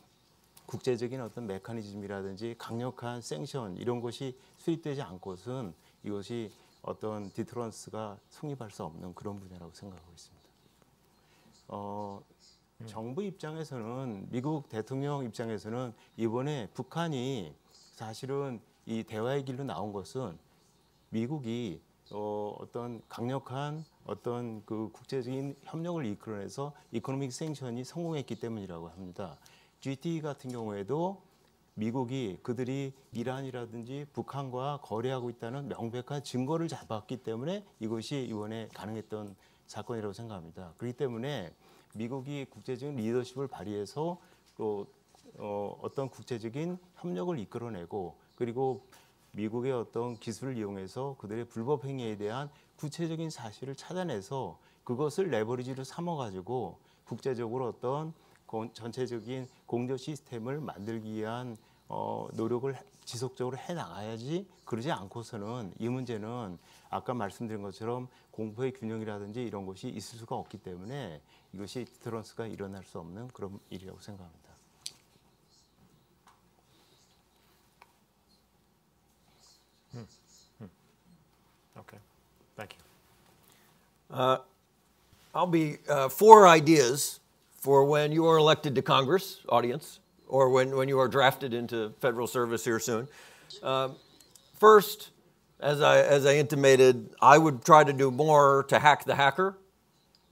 국제적인 어떤 메커니즘이라든지 강력한 생션 이런 것이 수립되지 않고선 이것이 어떤 디터런스가 성립할 수 없는 그런 분야라고 생각하고 있습니다. 정부 입장에서는 미국 대통령 입장에서는 이번에 북한이 사실은 이 대화의 길로 나온 것은 미국이 어떤 강력한 어떤 그 국제적인 협력을 이끌어내서 이코노믹 생션이 성공했기 때문이라고 합니다. GT 같은 경우에도 미국이 그들이 이란이라든지 북한과 거래하고 있다는 명백한 증거를 잡았기 때문에 이것이 이번에 가능했던 사건이라고 생각합니다. 그렇기 때문에 미국이 국제적인 리더십을 발휘해서 또 어떤 국제적인 협력을 이끌어내고 그리고 미국의 어떤 기술을 이용해서 그들의 불법 행위에 대한 구체적인 사실을 찾아내서 그것을 레버리지로 삼아가지고 국제적으로 어떤 전체적인 공조 시스템을 만들기 위한 노력을 지속적으로 해나가야지 그러지 않고서는 이 문제는 아까 말씀드린 것처럼 공포의 균형이라든지 이런 것이 있을 수가 없기 때문에 이것이 디터런스가 일어날 수 없는 그런 일이라고 생각합니다. Okay, thank you. I'll be 4 ideas for when you are elected to Congress, audience, or when you are drafted into federal service here soon. First, as I intimated, I would try to do more to hack the hacker,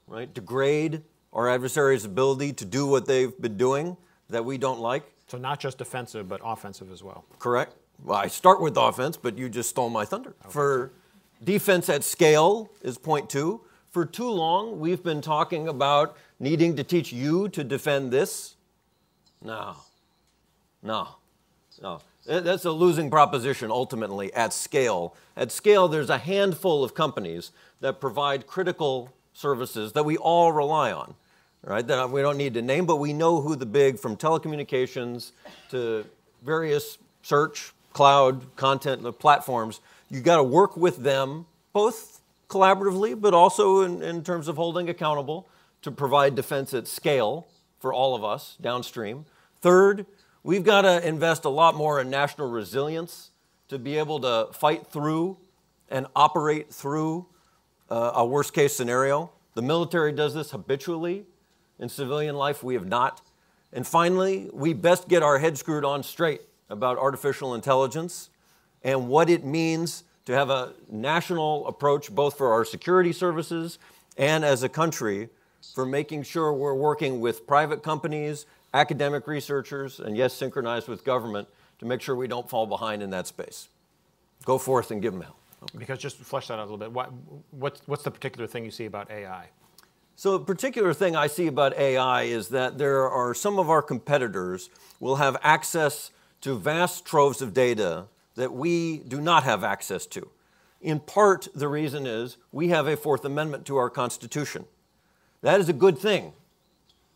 right? Degrade our adversaries' ability to do what they've been doing that we don't like. So not just defensive, but offensive as well. Correct. Well, I start with offense, but you just stole my thunder. Okay. For defense at scale is point 2. For too long, we've been talking about needing to teach you to defend this. No. That's a losing proposition ultimately at scale. At scale, there's a handful of companies that provide critical services that we all rely on, right? That we don't need to name, but we know who the big, from telecommunications to various search, cloud, content platforms. You got to work with them, both collaboratively, but also in terms of holding accountable to provide defense at scale for all of us downstream. Third, we've got to invest a lot more in national resilience to be able to fight through and operate through a worst-case scenario. The military does this habitually. In civilian life, we have not. And finally, we best get our head screwed on straight about artificial intelligence and what it means to have a national approach, both for our security services and as a country, for making sure we're working with private companies, academic researchers, and yes, synchronized with government to make sure we don't fall behind in that space. Go forth and give them hell. Because just to flesh that out a little bit, what's the particular thing you see about AI? So the particular thing I see about AI is that there are some of our competitors will have access to vast troves of data that we do not have access to. In part, the reason is we have a Fourth Amendment to our Constitution. That is a good thing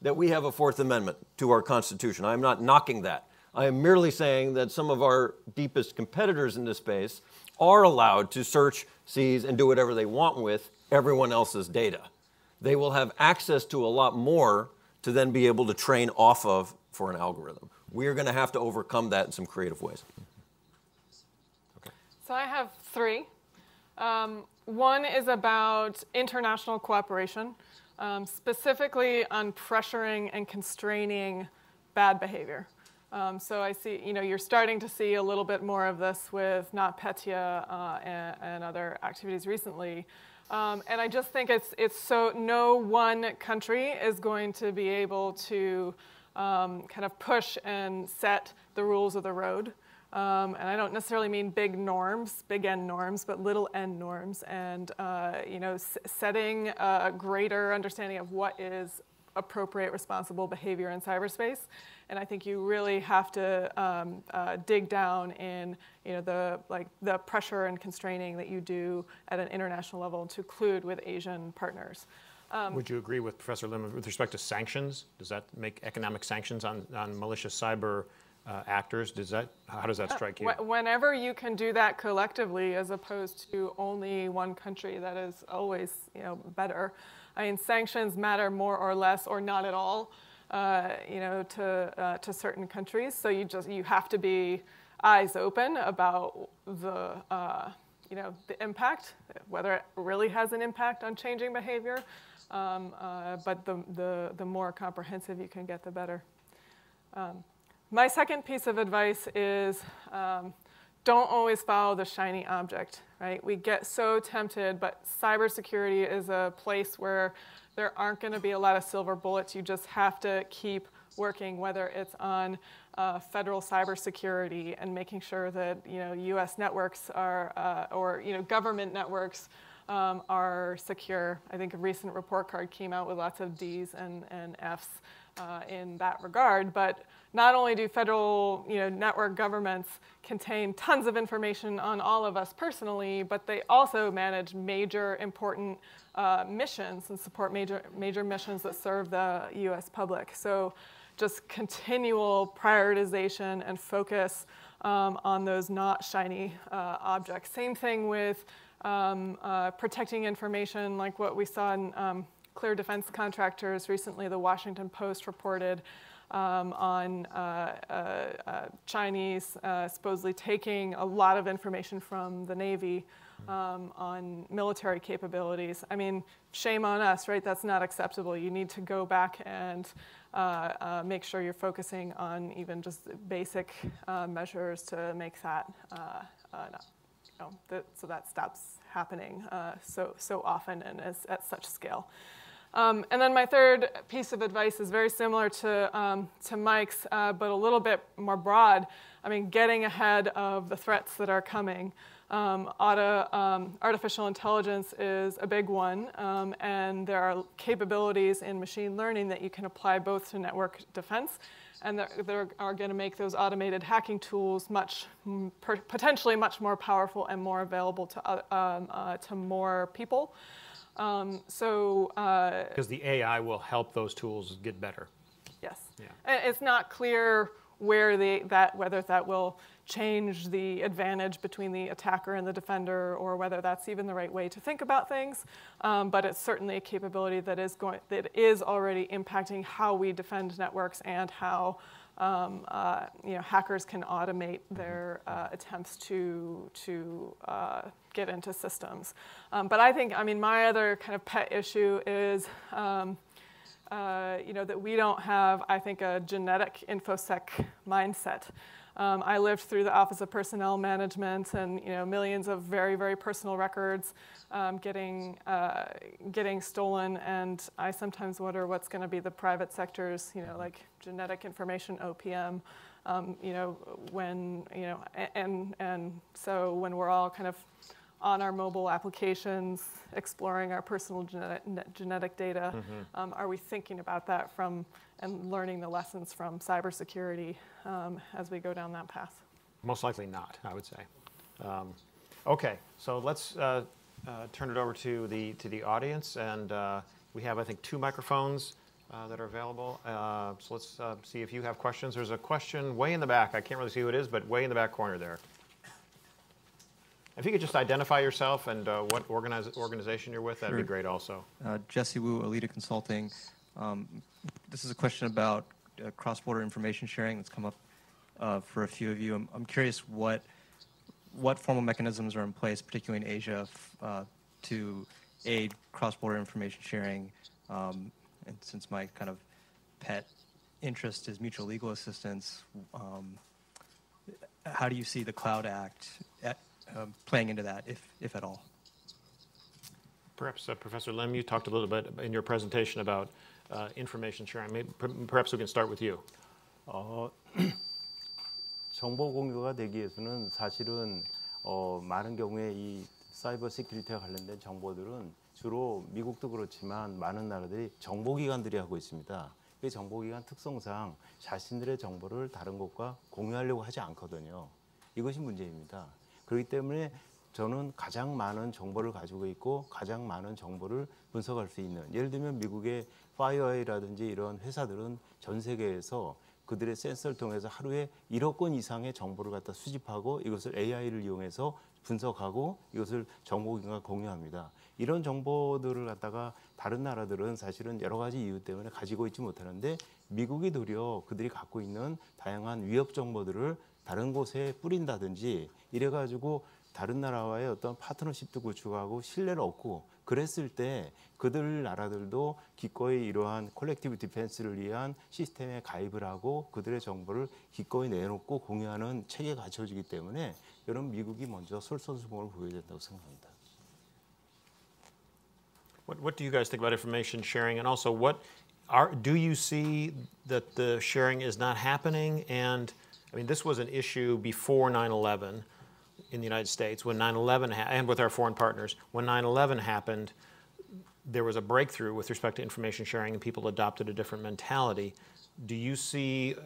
that we have a Fourth Amendment to our Constitution. I'm not knocking that. I am merely saying that some of our deepest competitors in this space are allowed to search, seize, and do whatever they want with everyone else's data. They will have access to a lot more to then be able to train off of for an algorithm. We're going to have to overcome that in some creative ways. Okay. So I have 3. One is about international cooperation, specifically on pressuring and constraining bad behavior. So I see, you're starting to see a little bit more of this with NotPetya and other activities recently. And I just think it's so no one country is going to be able to kind of push and set the rules of the road. And I don't necessarily mean big norms, big N norms, but little n norms, and setting a greater understanding of what is appropriate, responsible behavior in cyberspace. And I think you really have to dig down in the pressure and constraining that you do at an international level to include with Asian partners. Would you agree with Professor Lim with respect to sanctions? Does that make economic sanctions on malicious cyber actors? How does that strike you? Whenever you can do that collectively, as opposed to only one country, that is always better. I mean, sanctions matter more or less, or not at all, to certain countries. So you have to be eyes open about the impact, whether it really has an impact on changing behavior. But the more comprehensive you can get, the better. My second piece of advice is don't always follow the shiny object, right? We get so tempted, but cybersecurity is a place where there aren't going to be a lot of silver bullets. You just have to keep working, whether it's on federal cybersecurity and making sure that U.S. networks are, or government networks are secure. I think a recent report card came out with lots of Ds and Fs in that regard. But not only do federal network governments contain tons of information on all of us personally, but they also manage major important missions and support major missions that serve the U.S. public. So just continual prioritization and focus on those not shiny objects. Same thing with protecting information, like what we saw in Clear Defense Contractors. Recently, the Washington Post reported on Chinese supposedly taking a lot of information from the Navy on military capabilities. I mean, shame on us, right? That's not acceptable. You need to go back and make sure you're focusing on even just basic measures to make that so that stops happening so often and at such scale. And then my third piece of advice is very similar to Mike's, but a little bit more broad. I mean, getting ahead of the threats that are coming. Artificial intelligence is a big one, and there are capabilities in machine learning that you can apply both to network defense, and that are going to make those automated hacking tools potentially much more powerful and more available to more people. Because the AI will help those tools get better. Yes. Yeah. And it's not clear whether that will change the advantage between the attacker and the defender, or whether that's even the right way to think about things. But it's certainly a capability that is already impacting how we defend networks and how hackers can automate their attempts to get into systems. But I think, my other kind of pet issue is that we don't have, I think, a genetic InfoSec mindset. I lived through the Office of Personnel Management, and millions of very, very personal records getting stolen. And I sometimes wonder what's going to be the private sector's, like genetic information OPM. So when we're all kind of on our mobile applications, exploring our personal genetic data, are we thinking about that and learning the lessons from cybersecurity as we go down that path? Most likely not, I would say. Okay, so let's turn it over to the audience, and we have, I think, 2 microphones that are available. So let's see if you have questions. There's a question way in the back. I can't really see who it is, but way in the back corner there. If you could just identify yourself and what organization you're with, that'd be great also. Jesse Wu, Alita Consulting. This is a question about cross-border information sharing that's come up for a few of you. I'm curious what formal mechanisms are in place, particularly in Asia, to aid cross-border information sharing. And since my kind of pet interest is mutual legal assistance, how do you see the Cloud Act playing into that, if at all? Perhaps Professor Lim, you talked a little bit in your presentation about information sharing? Perhaps we can start with you. 정보 공유가 되기 위해서는 사실은 많은 경우에 이 사이버 시큐리티와 관련된 정보들은 주로 미국도 그렇지만 많은 나라들이 정보기관들이 하고 있습니다. 그 정보기관 특성상 자신들의 정보를 다른 곳과 공유하려고 하지 않거든요. 이것이 문제입니다. 그렇기 때문에 저는 가장 많은 정보를 가지고 있고 가장 많은 정보를 분석할 수 있는, 예를 들면 미국의 파이어웨이라든지 이런 회사들은 전 세계에서 그들의 센서를 통해서 하루에 1억 건 이상의 정보를 갖다 수집하고 이것을 AI를 이용해서 분석하고 이것을 정보기관과 공유합니다. 이런 정보들을 갖다가 다른 나라들은 사실은 여러 가지 이유 때문에 가지고 있지 못하는데 미국이 도리어 그들이 갖고 있는 다양한 위협 정보들을 다른 곳에 뿌린다든지 이래가지고 다른 나라와의 어떤 파트너십도 구축하고 신뢰를 얻고 그랬을 때 그들 나라들도 기꺼이 이러한 콜렉티브 디펜스를 위한 시스템에 가입을 하고 그들의 정보를 기꺼이 내놓고 공유하는 체계가 갖춰지기 때문에 여러분 미국이 먼저 솔선수범을 보여야 된다고 생각합니다. What do you guys think about information sharing? And also, do you see that the sharing is not happening? And I mean, this was an issue before 9/11 in the United States. When 9/11 and with our foreign partners, when 9/11 happened, there was a breakthrough with respect to information sharing, and people adopted a different mentality. Do you see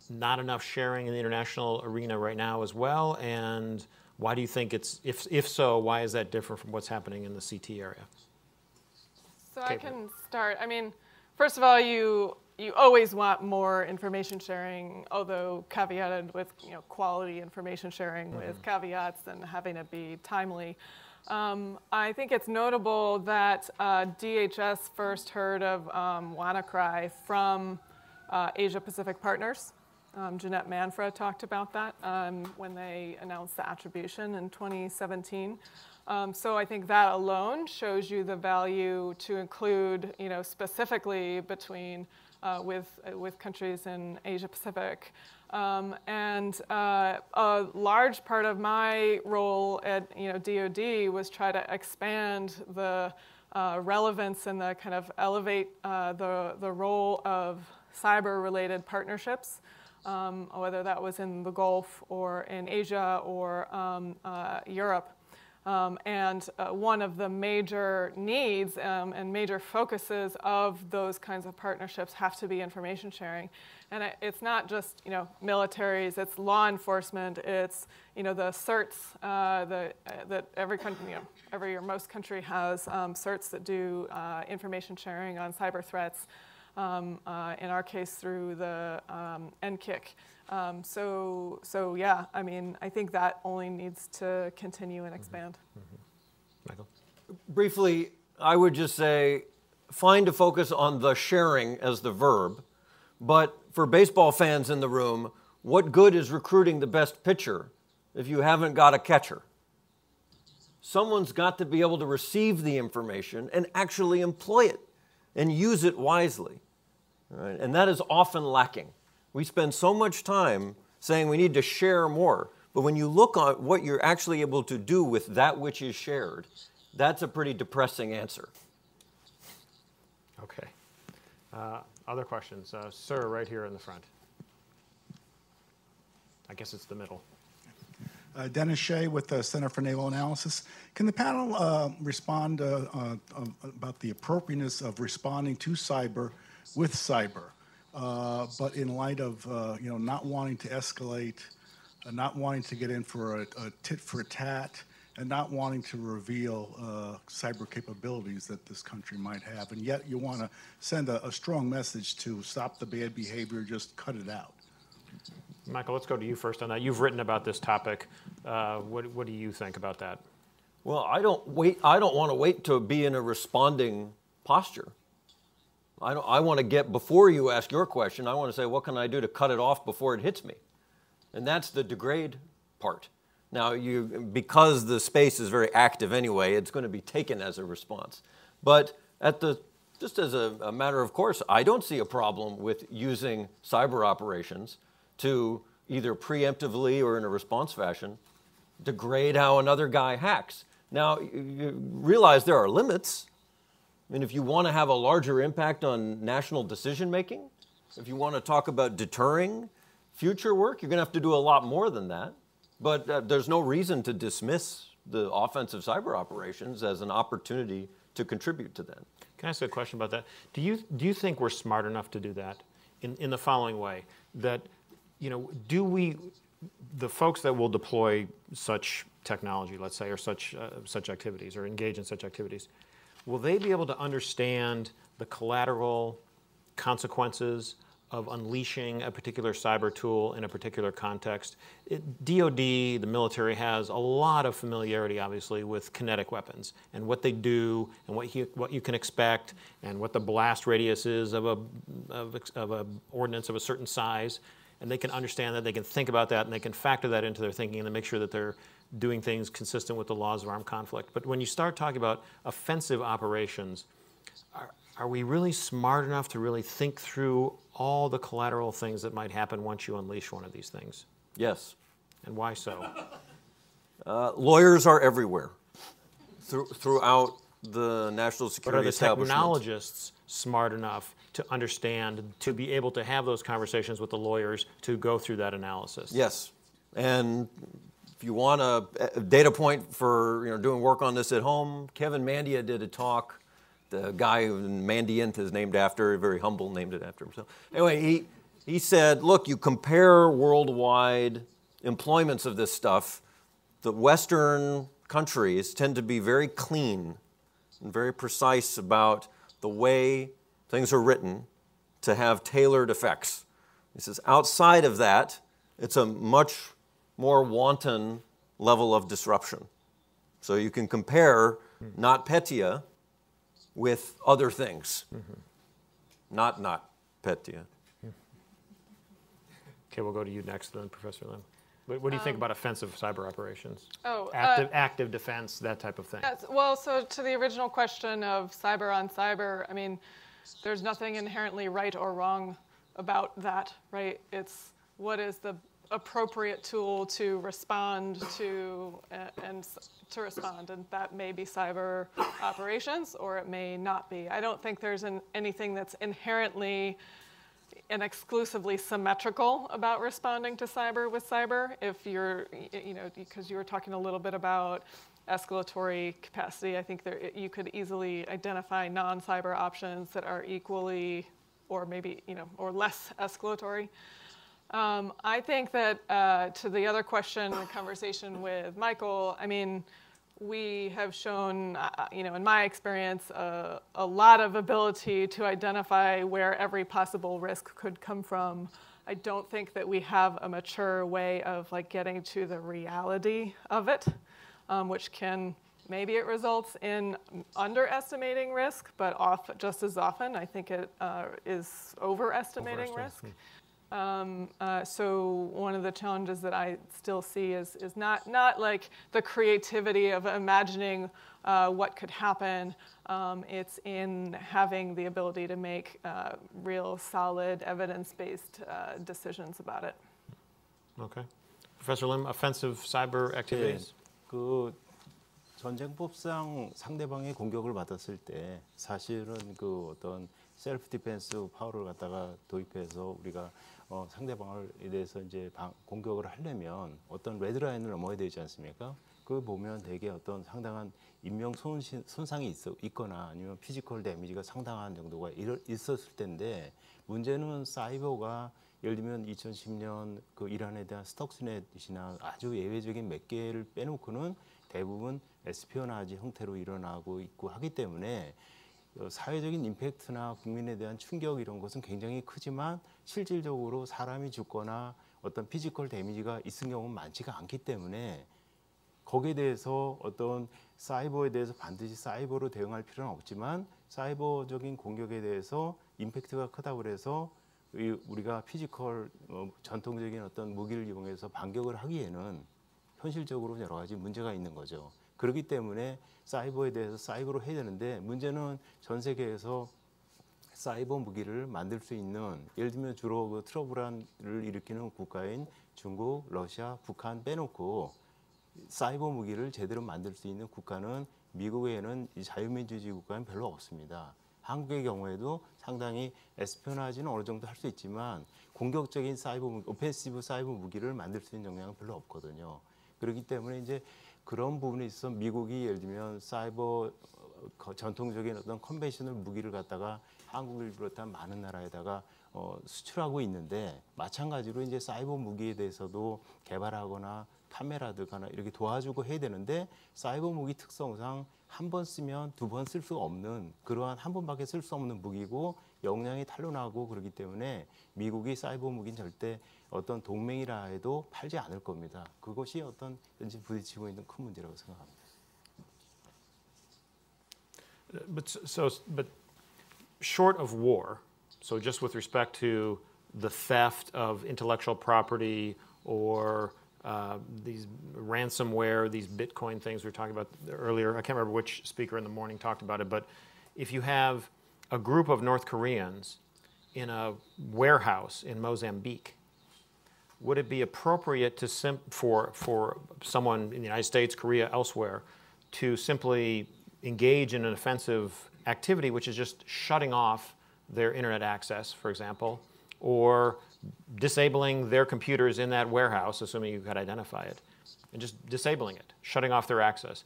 not enough sharing in the international arena right now as well? And why do you think it's, if so, why is that different from what's happening in the CT area? So I can start. I mean, first of all, you always want more information sharing, although caveated with quality information sharing with caveats and having it be timely. I think it's notable that DHS first heard of WannaCry from Asia Pacific partners. Jeanette Manfra talked about that when they announced the attribution in 2017. So I think that alone shows you the value to include, specifically between with countries in Asia Pacific. And a large part of my role at DoD was try to expand the relevance and the kind of elevate the role of cyber-related partnerships, whether that was in the Gulf or in Asia or Europe. And one of the major needs and major focuses of those kinds of partnerships have to be information sharing. And it's not just militaries, it's law enforcement, it's the certs that every country, every or most country has certs that do information sharing on cyber threats. In our case through the NCIC. So yeah, I mean, I think that only needs to continue and expand. Michael? Briefly, I would just say, fine to focus on the sharing as the verb, but for baseball fans in the room, what good is recruiting the best pitcher if you haven't got a catcher? Someone's got to be able to receive the information and actually employ it and use it wisely. Right? And that is often lacking. We spend so much time saying we need to share more, but when you look at what you're actually able to do with that which is shared, that's a pretty depressing answer. Okay. Other questions? Sir, right here in the front. I guess it's the middle. Dennis Shea with the Center for Naval Analysis. Can the panel respond about the appropriateness of responding to cyber with cyber, but in light of not wanting to escalate, not wanting to get in for a tit for tat, and not wanting to reveal cyber capabilities that this country might have, and yet you want to send a strong message to stop the bad behavior, just cut it out? Michael, let's go to you first on that. You've written about this topic. What do you think about that? Well, I don't want to wait to be in a responding posture. I want to get, before you ask your question, I want to say, what can I do to cut it off before it hits me? And that's the degrade part. Now, because the space is very active anyway, it's going to be taken as a response. But just as a matter of course, I don't see a problem with using cyber operations to either preemptively or in a response fashion degrade how another guy hacks. Now, you realize there are limits. I mean, if you want to have a larger impact on national decision making, if you want to talk about deterring future work, you're going to have to do a lot more than that. But there's no reason to dismiss the offensive cyber operations as an opportunity to contribute to that. Can I ask a question about that? Do you think we're smart enough to do that in the following way? That, the folks that will deploy such technology, let's say, or such activities, or engage in such activities, will they be able to understand the collateral consequences of unleashing a particular cyber tool in a particular context? DoD, the military, has a lot of familiarity, obviously, with kinetic weapons and what they do and what you can expect and what the blast radius is of a ordnance of a certain size. And they can understand that, they can think about that, and they can factor that into their thinking and make sure that they're doing things consistent with the laws of armed conflict. But when you start talking about offensive operations, are we really smart enough to really think through all the collateral things that might happen once you unleash one of these things? Yes. And why so? Lawyers are everywhere throughout the national security establishment. But are the technologists smart enough to understand, to be able to have those conversations with the lawyers to go through that analysis? Yes. And if you want a data point for doing work on this at home, Kevin Mandia did a talk. The guy who Mandiant is named after, very humble, named it after himself. Anyway, he said, look, you compare worldwide employments of this stuff, the Western countries tend to be very clean and very precise about the way things are written to have tailored effects. He says, outside of that, it's a much more wanton level of disruption. So you can compare NotPetya with other things. Not Petya. Okay, we'll go to you next then, Professor Lim. What do you think about offensive cyber operations? Oh, active defense, that type of thing. Yes, well, so to the original question of cyber on cyber, I mean, there's nothing inherently right or wrong about that, right? It's what is the appropriate tool to respond to and that may be cyber operations or it may not be. I don't think there's anything that's inherently and exclusively symmetrical about responding to cyber with cyber. If you're, because you were talking a little bit about escalatory capacity, I think you could easily identify non-cyber options that are equally or maybe, or less escalatory. I think that to the other question, the conversation with Michael, I mean, we have shown, in my experience, a lot of ability to identify where every possible risk could come from. I don't think that we have a mature way of getting to the reality of it, which maybe it results in underestimating risk, but just as often, I think it is overestimating risk. So one of the challenges that I still see is not like the creativity of imagining what could happen. It's in having the ability to make real solid evidence-based decisions about it. Okay. Professor Lim, offensive cyber activities. 그 전쟁법상 상대방의 공격을 받았을 때 사실은 그 어떤 셀프 디펜스 파워를 갖다가 도입해서 우리가 상대방에 대해서 이제 공격을 하려면 어떤 레드라인을 넘어야 되지 않습니까? 그 보면 되게 어떤 상당한 인명 손상이 있거나 아니면 피지컬 데미지가 상당한 정도가 있었을 텐데 문제는 사이버가 예를 들면 2010년 그 이란에 대한 스톡스넷이나 아주 예외적인 몇 개를 빼놓고는 대부분 에스피오나지 형태로 일어나고 있고 하기 때문에 사회적인 임팩트나 국민에 대한 충격 이런 것은 굉장히 크지만 실질적으로 사람이 죽거나 어떤 피지컬 데미지가 있은 경우는 많지가 않기 때문에 거기에 대해서 어떤 사이버에 대해서 반드시 사이버로 대응할 필요는 없지만 사이버적인 공격에 대해서 임팩트가 크다고 그래서 우리가 피지컬 전통적인 어떤 무기를 이용해서 반격을 하기에는 현실적으로 여러 가지 문제가 있는 거죠. 그렇기 때문에 사이버에 대해서 사이버로 해야 되는데 문제는 전 세계에서 사이버 무기를 만들 수 있는 예를 들면 주로 그 트러블을 일으키는 국가인 중국, 러시아, 북한 빼놓고 사이버 무기를 제대로 만들 수 있는 국가는 미국에는 이 자유민주주의 국가는 별로 없습니다. 한국의 경우에도 상당히 에스피오나지는 어느 정도 할 수 있지만 공격적인 사이버 무기, 오펜시브 사이버 무기를 만들 수 있는 역량은 별로 없거든요. 그렇기 때문에 이제 그런 부분에 있어서 미국이 예를 들면 사이버 전통적인 어떤 컨벤셔널 무기를 갖다가 한국을 비롯한 많은 나라에다가 수출하고 있는데 마찬가지로 이제 사이버 무기에 대해서도 개발하거나 판매라든가 이렇게 도와주고 해야 되는데 사이버 무기 특성상 한 번 쓰면 두 번 쓸 수 없는 그러한 한 번밖에 쓸 수 없는 무기고 역량이 탄로나고 그렇기 때문에 미국이 사이버 무기는 절대 어떤 동맹이라 해도 팔지 않을 겁니다. 그것이 어떤 현재 부딪히고 있는 큰 문제라고 생각합니다. But short of war, so just with respect to the theft of intellectual property or these ransomware, these Bitcoin things we were talking about earlier. I can't remember which speaker in the morning talked about it, but if you have a group of North Koreans in a warehouse in Mozambique, would it be appropriate to for someone in the United States, Korea, elsewhere, to simply engage in an offensive activity, which is just shutting off their internet access, for example, or disabling their computers in that warehouse, assuming you could identify it, and just disabling it, shutting off their access?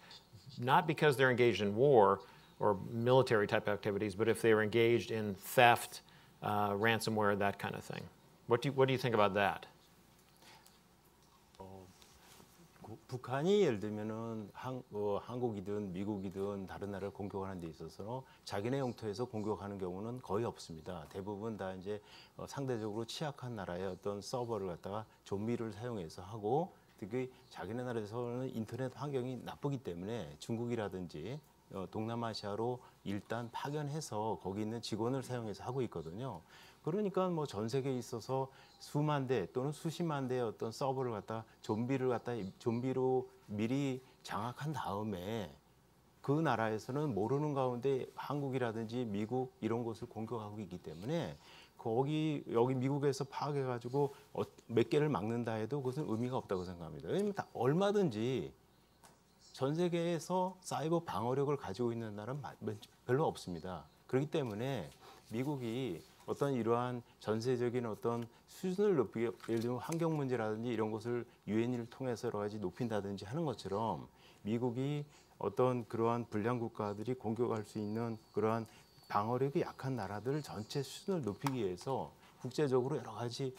Not because they're engaged in war or military type activities, but if they're engaged in theft, ransomware, that kind of thing. What do you think about that? 북한이 예를 들면은 한국이든 미국이든 다른 나라를 공격하는 데 있어서 자기네 영토에서 공격하는 경우는 거의 없습니다. 대부분 다 이제 상대적으로 취약한 나라의 어떤 서버를 갖다가 좀비를 사용해서 하고 특히 자기네 나라에서는 인터넷 환경이 나쁘기 때문에 중국이라든지 동남아시아로 일단 파견해서 거기 있는 직원을 사용해서 하고 있거든요. 그러니까 뭐 전 세계에 있어서 수만 대 또는 수십만 대의 어떤 서버를 갖다 좀비로 미리 장악한 다음에 그 나라에서는 모르는 가운데 한국이라든지 미국 이런 곳을 공격하고 있기 때문에 여기 미국에서 파악해가지고 몇 개를 막는다 해도 그것은 의미가 없다고 생각합니다. 왜냐하면 얼마든지 전 세계에서 사이버 방어력을 가지고 있는 나라는 별로 없습니다. 그렇기 때문에 미국이 어떤 이러한 전세적인 어떤 수준을 높이게 예를 들면 환경 문제라든지 이런 것을 유엔을 통해서 여러 가지 높인다든지 하는 것처럼 미국이 어떤 그러한 불량 국가들이 공격할 수 있는 그러한 방어력이 약한 나라들 전체 수준을 높이기 위해서 국제적으로 여러 가지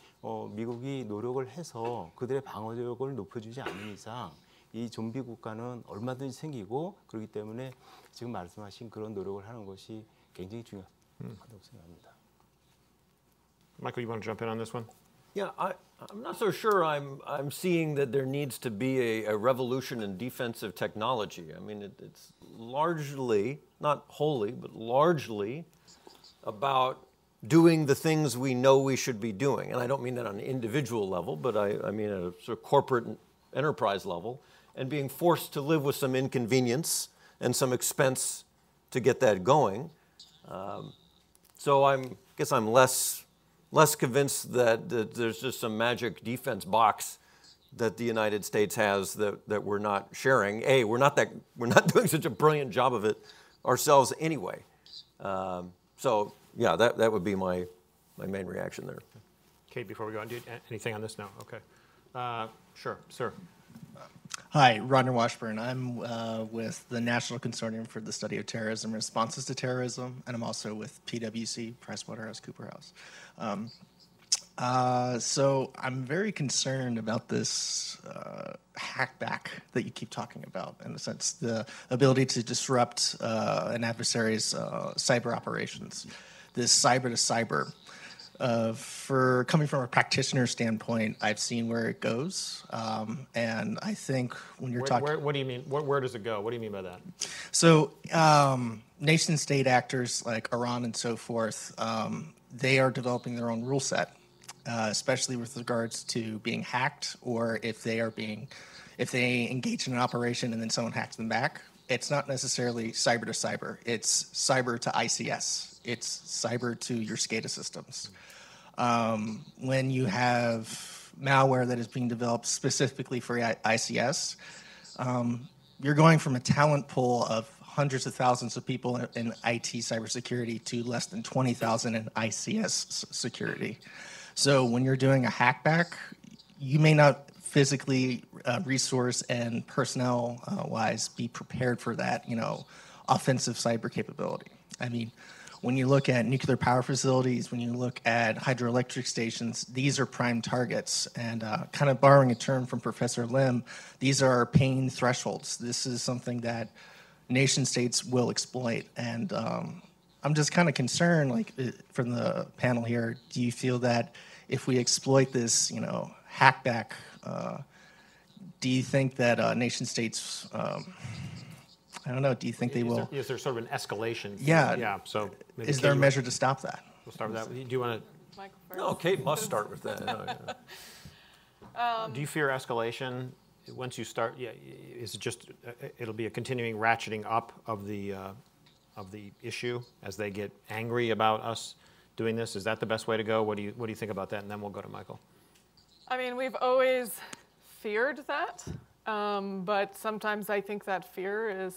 미국이 노력을 해서 그들의 방어력을 높여주지 않는 이상 이 좀비 국가는 얼마든지 생기고 그렇기 때문에 지금 말씀하신 그런 노력을 하는 것이 굉장히 중요하다고 생각합니다. Michael, you want to jump in on this one? Yeah, I'm not so sure I'm seeing that there needs to be a revolution in defensive technology. I mean, it's largely, not wholly, but largely about doing the things we know we should be doing. And I don't mean that on an individual level, but I mean at a sort of corporate enterprise level, and being forced to live with some inconvenience and some expense to get that going. So I guess I'm less convinced that there's just some magic defense box that the United States has that we're not sharing. We're not doing such a brilliant job of it ourselves anyway. So yeah, that would be my main reaction there. Kate, before we go on, anything on this? No. Okay. Sure, sir. Hi, Rodner Washburn. I'm with the National Consortium for the Study of Terrorism Responses to Terrorism, and I'm also with PwC, PricewaterhouseCoopers. So I'm very concerned about this hackback that you keep talking about, in the sense the ability to disrupt an adversary's cyber operations, this cyber to cyber. For coming from a practitioner standpoint, I've seen where it goes, and I think when you're talking, what do you mean? Where does it go? What do you mean by that? So, nation-state actors like Iran and so forth, they are developing their own rule set, especially with regards to being hacked, or if they engage in an operation and then someone hacks them back. It's not necessarily cyber to cyber. It's cyber to ICS. It's cyber to your SCADA systems. When you have malware that is being developed specifically for ICS, You're going from a talent pool of hundreds of thousands of people in IT cybersecurity to less than 20,000 in ICS security. So when you're doing a hackback, you may not physically, resource and personnel wise, be prepared for that, offensive cyber capability. I mean, when you look at nuclear power facilities, when you look at hydroelectric stations, these are prime targets. And kind of borrowing a term from Professor Lim, these are pain thresholds. This is something that nation states will exploit. And I'm just kind of concerned, like from the panel here, do you feel that if we exploit this, hackback, do you think that nation states, I don't know, do you think they will? Is there sort of an escalation? Yeah. Yeah, so maybe Is there a Kate, measure to stop that? we'll start with that. Do you want Michael first. No, Kate must start with that. to, do you fear escalation once you start? Yeah, is it just, it'll be a continuing ratcheting up of the issue as they get angry about us doing this? Is that the best way to go? What do you think about that? And then we'll go to Michael. I mean, we've always feared that, but sometimes I think that fear is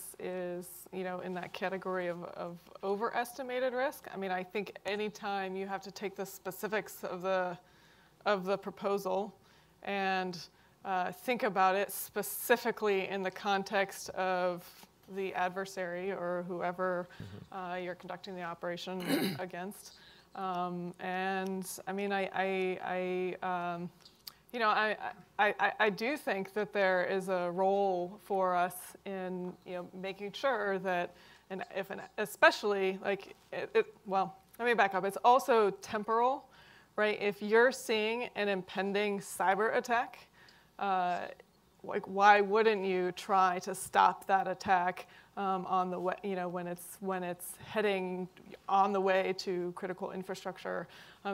in that category of overestimated risk. I mean, I think anytime you have to take the specifics of the proposal and think about it specifically in the context of the adversary or whoever you're conducting the operation against. And I mean, I do think that there is a role for us in making sure that, and especially like well, let me back up. It's also temporal, right? If you're seeing an impending cyber attack, like why wouldn't you try to stop that attack on the way, when it's heading on the way to critical infrastructure?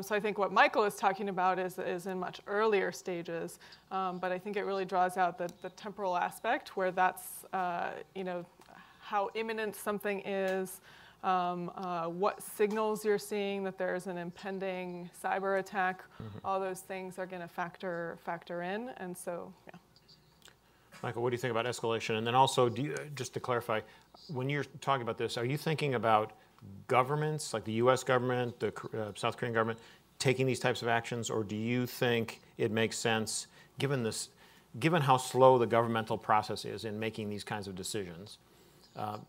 So I think what Michael is talking about is in much earlier stages, but I think it really draws out the temporal aspect where that's how imminent something is, what signals you're seeing that there's an impending cyber attack. All those things are going to factor in, and so yeah. Michael, what do you think about escalation? And then also, just to clarify, when you're talking about this, are you thinking about governments, like the U.S. government, the South Korean government, taking these types of actions, or do you think it makes sense, given how slow the governmental process is in making these kinds of decisions,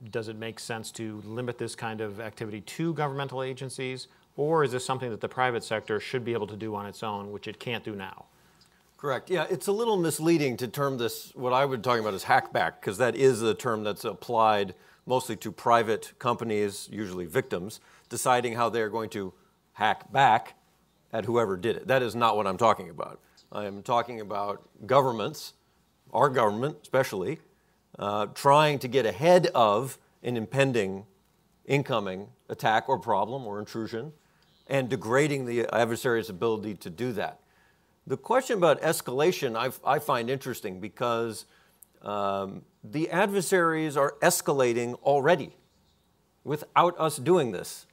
does it make sense to limit this kind of activity to governmental agencies, or is this something that the private sector should be able to do on its own, which it can't do now? Correct. Yeah, it's a little misleading to term this, what I would talk about as hackback, because that is a term that's applied mostly to private companies, usually victims, deciding how they're going to hack back at whoever did it. That is not what I'm talking about. I am talking about governments, our government especially, trying to get ahead of an impending incoming attack or problem or intrusion and degrading the adversary's ability to do that. The question about escalation I find interesting because the adversaries are escalating already without us doing this.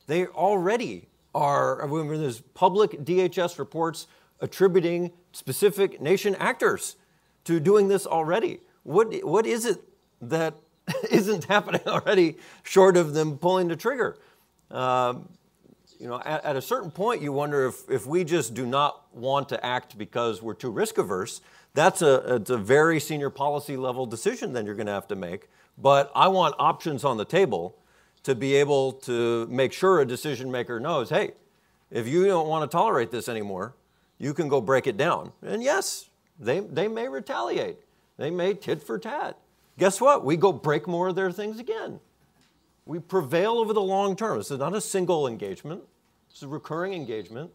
They already are, when there's public DHS reports attributing specific nation actors to doing this already. What is it that isn't happening already short of them pulling the trigger? At a certain point, you wonder if we just do not want to act because we're too risk averse. It's a very senior policy level decision then you're going to have to make. But I want options on the table to be able to make sure a decision maker knows, hey, if you don't want to tolerate this anymore, you can go break it down. And yes, they may retaliate. They may tit for tat. Guess what? We go break more of their things again. We prevail over the long term. This is not a single engagement. This is a recurring engagement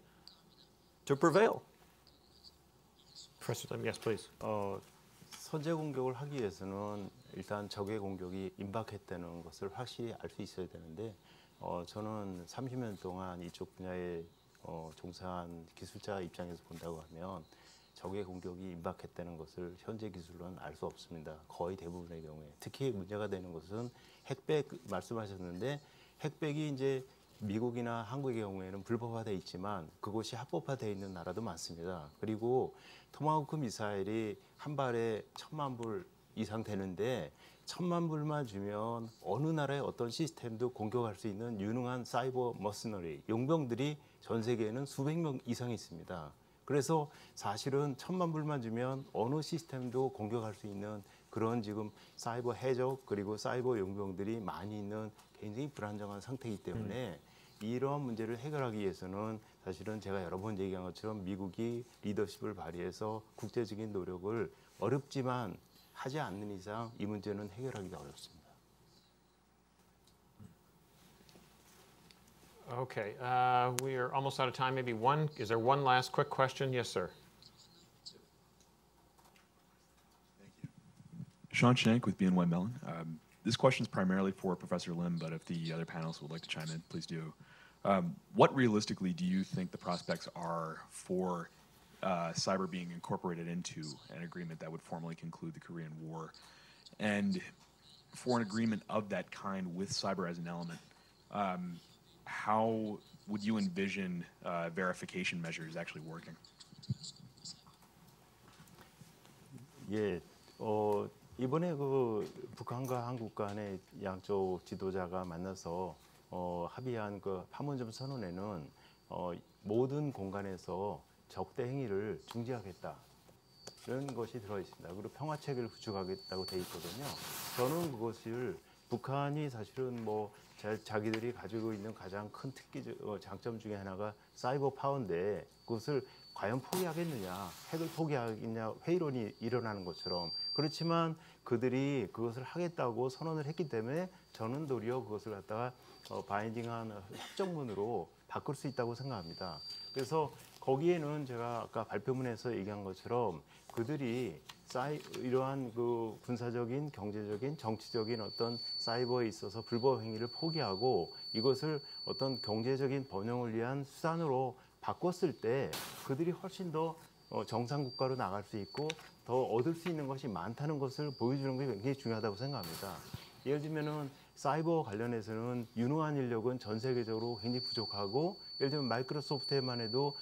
to prevail. Professor Lim, yes, please. 선제 공격을 하기 위해서는 일단 적의 공격이 임박했다는 것을 확실히 알 수 있어야 되는데 저는 30년 동안 이쪽 분야에 종사한 기술자 입장에서 본다고 하면 적의 공격이 임박했다는 것을 현재 기술로는 알 수 없습니다. 거의 대부분의 경우에. 특히 문제가 되는 것은 핵백 말씀하셨는데 핵백이 이제 미국이나 한국의 경우에는 불법화되어 있지만 그것이 합법화되어 있는 나라도 많습니다. 그리고 토마호크 미사일이 한 발에 1000만 불 이상 되는데 1,000만 불만 주면 어느 나라의 어떤 시스템도 공격할 수 있는 유능한 사이버 머스너리, 용병들이 전 세계에는 수백 명 이상 있습니다. 그래서 사실은 1,000만 불만 주면 어느 시스템도 공격할 수 있는 그런 지금 사이버 해적 그리고 사이버 용병들이 많이 있는 굉장히 불안정한 상태이기 때문에 이러한 문제를 해결하기 위해서는 사실은 제가 여러 번 얘기한 것처럼 미국이 리더십을 발휘해서 국제적인 노력을 어렵지만 하지 않는 이상 이 문제는 해결하기가 어렵습니다. Okay, we are almost out of time. Maybe is there one last quick question? Yes, sir. Sean Shank with BNY Mellon. This question is primarily for Professor Lim, but if the other panelists would like to chime in, please do. What realistically do you think the prospects are for cyber being incorporated into an agreement that would formally conclude the Korean War? And for an agreement of that kind with cyber as an element, how would you envision verification measures actually working? 예, 이번에 그 북한과 한국 간의 양쪽 지도자가 만나서 합의한 그 판문점 선언에는 모든 공간에서 적대 행위를 중지하겠다 이런 것이 들어 있습니다. 그리고 평화 체계를 구축하겠다고 돼 있거든요. 저는 그것을 북한이 사실은 뭐 자기들이 가지고 있는 가장 큰 장점 중에 하나가 사이버 파워인데 그것을 과연 포기하겠느냐, 핵을 포기하겠냐 회의론이 일어나는 것처럼 그렇지만 그들이 그것을 하겠다고 선언을 했기 때문에 저는 도리어 그것을 갖다가 바인딩한 협정문으로 바꿀 수 있다고 생각합니다. 그래서 거기에는 제가 아까 발표문에서 얘기한 것처럼 그들이 이러한 그 군사적인, 경제적인, 정치적인 어떤 사이버에 있어서 불법 행위를 포기하고 이것을 어떤 경제적인 번영을 위한 수단으로 바꿨을 때 그들이 훨씬 더 정상 국가로 나갈 수 있고 더 얻을 수 있는 것이 많다는 것을 보여주는 게 굉장히 중요하다고 생각합니다. 예를 들면은 사이버 관련해서는 유능한 인력은 전 세계적으로 굉장히 부족하고 예를 들면 마이크로소프트에만 해도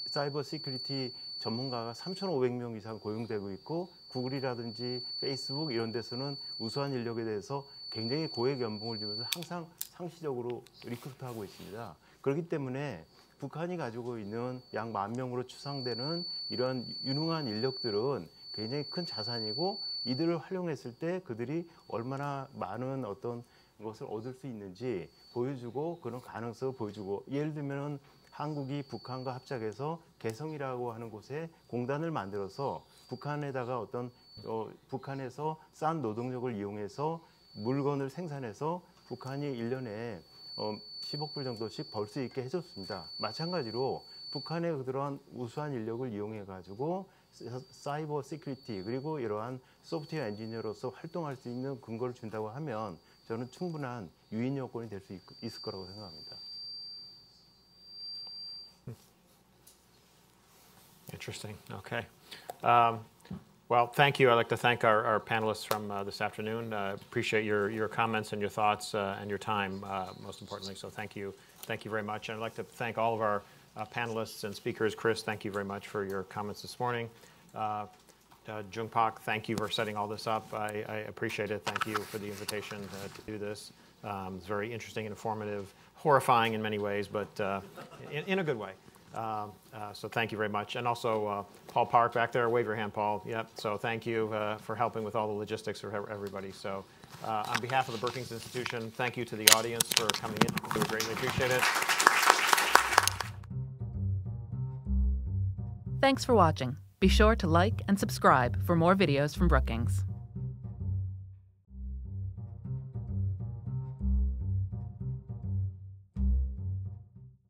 사이버 시큐리티 전문가가 3,500명 이상 고용되고 있고 구글이라든지 페이스북 이런 데서는 우수한 인력에 대해서 굉장히 고액 연봉을 주면서 항상 상시적으로 리크루트하고 있습니다. 그렇기 때문에 북한이 가지고 있는 약 10,000명으로 추상되는 이런 유능한 인력들은 굉장히 큰 자산이고 이들을 활용했을 때 그들이 얼마나 많은 어떤 것을 얻을 수 있는지 보여주고 그런 가능성을 보여주고 예를 들면 한국이 북한과 합작해서 개성이라고 하는 곳에 공단을 만들어서 북한에다가 어떤 북한에서 싼 노동력을 이용해서 물건을 생산해서 북한이 1년에 10억 불 정도씩 벌 수 있게 해줬습니다. 마찬가지로 북한의 그러한 우수한 인력을 이용해 가지고 사이버 시큐리티 그리고 이러한 소프트웨어 엔지니어로서 활동할 수 있는 근거를 준다고 하면 저는 충분한 유인 여건이 될 수 있을 거라고 생각합니다. Interesting. Okay. Well, thank you. I'd like to thank our panelists from this afternoon. Appreciate your comments and your thoughts and your time, most importantly. So thank you very much. And I'd like to thank all of our panelists and speakers. Chris, thank you very much for your comments this morning. Jung Pak, thank you for setting all this up. I appreciate it. Thank you for the invitation to do this. It's very interesting and informative, horrifying in many ways, but in a good way. So thank you very much. And also Paul Park back there. Wave your hand, Paul. Yep. So thank you for helping with all the logistics for everybody. So on behalf of the Brookings Institution, thank you to the audience for coming in. We greatly appreciate it. Thanks for watching. Be sure to like and subscribe for more videos from Brookings.